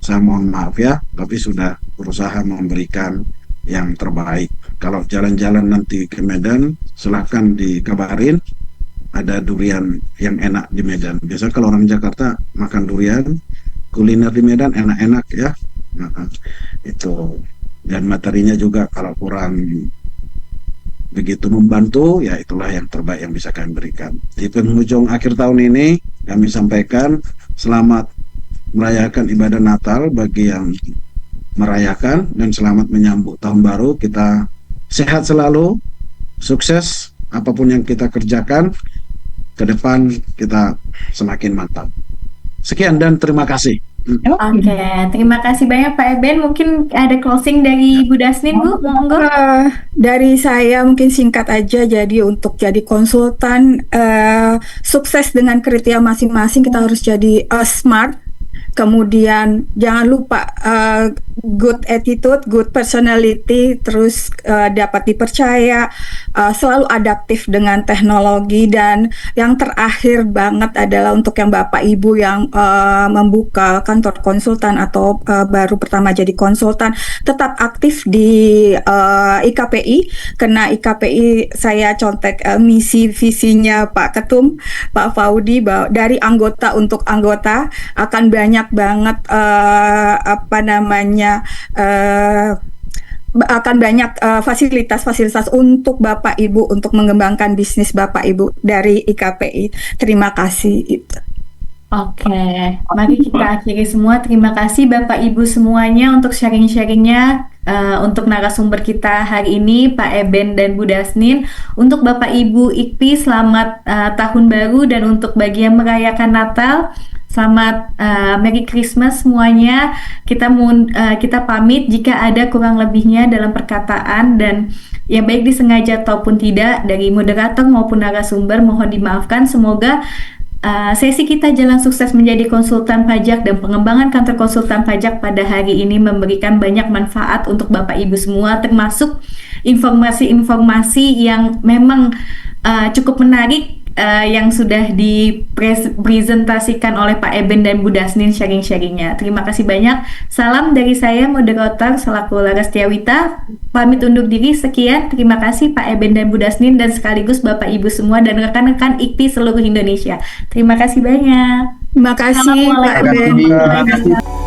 C: saya mohon maaf ya, tapi sudah berusaha memberikan yang terbaik. Kalau jalan-jalan nanti ke Medan, silahkan dikabarin ada durian yang enak di Medan. Biasanya kalau orang Jakarta makan durian, kuliner di Medan enak-enak ya. Nah, itu. Dan materinya juga kalau kurang begitu membantu, ya itulah yang terbaik yang bisa kami berikan. Di penghujung akhir tahun ini, kami sampaikan selamat merayakan ibadah Natal bagi yang merayakan dan selamat menyambut tahun baru. Kita sehat selalu, sukses apapun yang kita kerjakan, ke depan kita semakin mantap. Sekian dan terima kasih.
B: Oke, terima kasih banyak Pak Eben. Mungkin ada closing dari Bu Dasnin, Bu, monggo.
A: Dari saya mungkin singkat aja, jadi untuk jadi konsultan sukses dengan kriteria masing-masing kita harus jadi smart, kemudian jangan lupa good attitude, good personality, terus dapat dipercaya, selalu adaptif dengan teknologi, dan yang terakhir banget adalah untuk yang Bapak Ibu yang membuka kantor konsultan atau baru pertama jadi konsultan, tetap aktif di IKPI, karena IKPI saya contek misi visinya Pak Ketum, Pak Faudi, bahwa dari anggota untuk anggota akan banyak banget akan banyak fasilitas-fasilitas untuk Bapak Ibu untuk mengembangkan bisnis Bapak Ibu dari IKPI. Terima kasih.
B: Oke, mari kita akhiri semua. Terima kasih Bapak Ibu semuanya untuk sharing-sharingnya. Untuk narasumber kita hari ini, Pak Eben dan Bu Dasnin. Untuk Bapak Ibu IKPI, selamat tahun baru, dan untuk bagi yang merayakan Natal, Selamat Merry Christmas semuanya. Kita pamit jika ada kurang lebihnya dalam perkataan dan yang baik disengaja ataupun tidak dari moderator maupun narasumber mohon dimaafkan. Semoga sesi kita Jalan Sukses Menjadi Konsultan Pajak dan pengembangan kantor konsultan pajak pada hari ini memberikan banyak manfaat untuk Bapak Ibu semua, termasuk informasi-informasi yang memang cukup menarik yang sudah dipresentasikan oleh Pak Eben dan Bu Dasnin sharing-sharingnya. Terima kasih banyak. Salam dari saya, moderator selaku Laras Tiawita. Pamit undur diri. Sekian. Terima kasih Pak Eben dan Bu Dasnin dan sekaligus Bapak Ibu semua dan rekan-rekan IKTI seluruh Indonesia. Terima kasih banyak.
A: Terima kasih Pak
B: Assalamualaikum
A: Ben.
B: warahmatullahi wabarakatuh.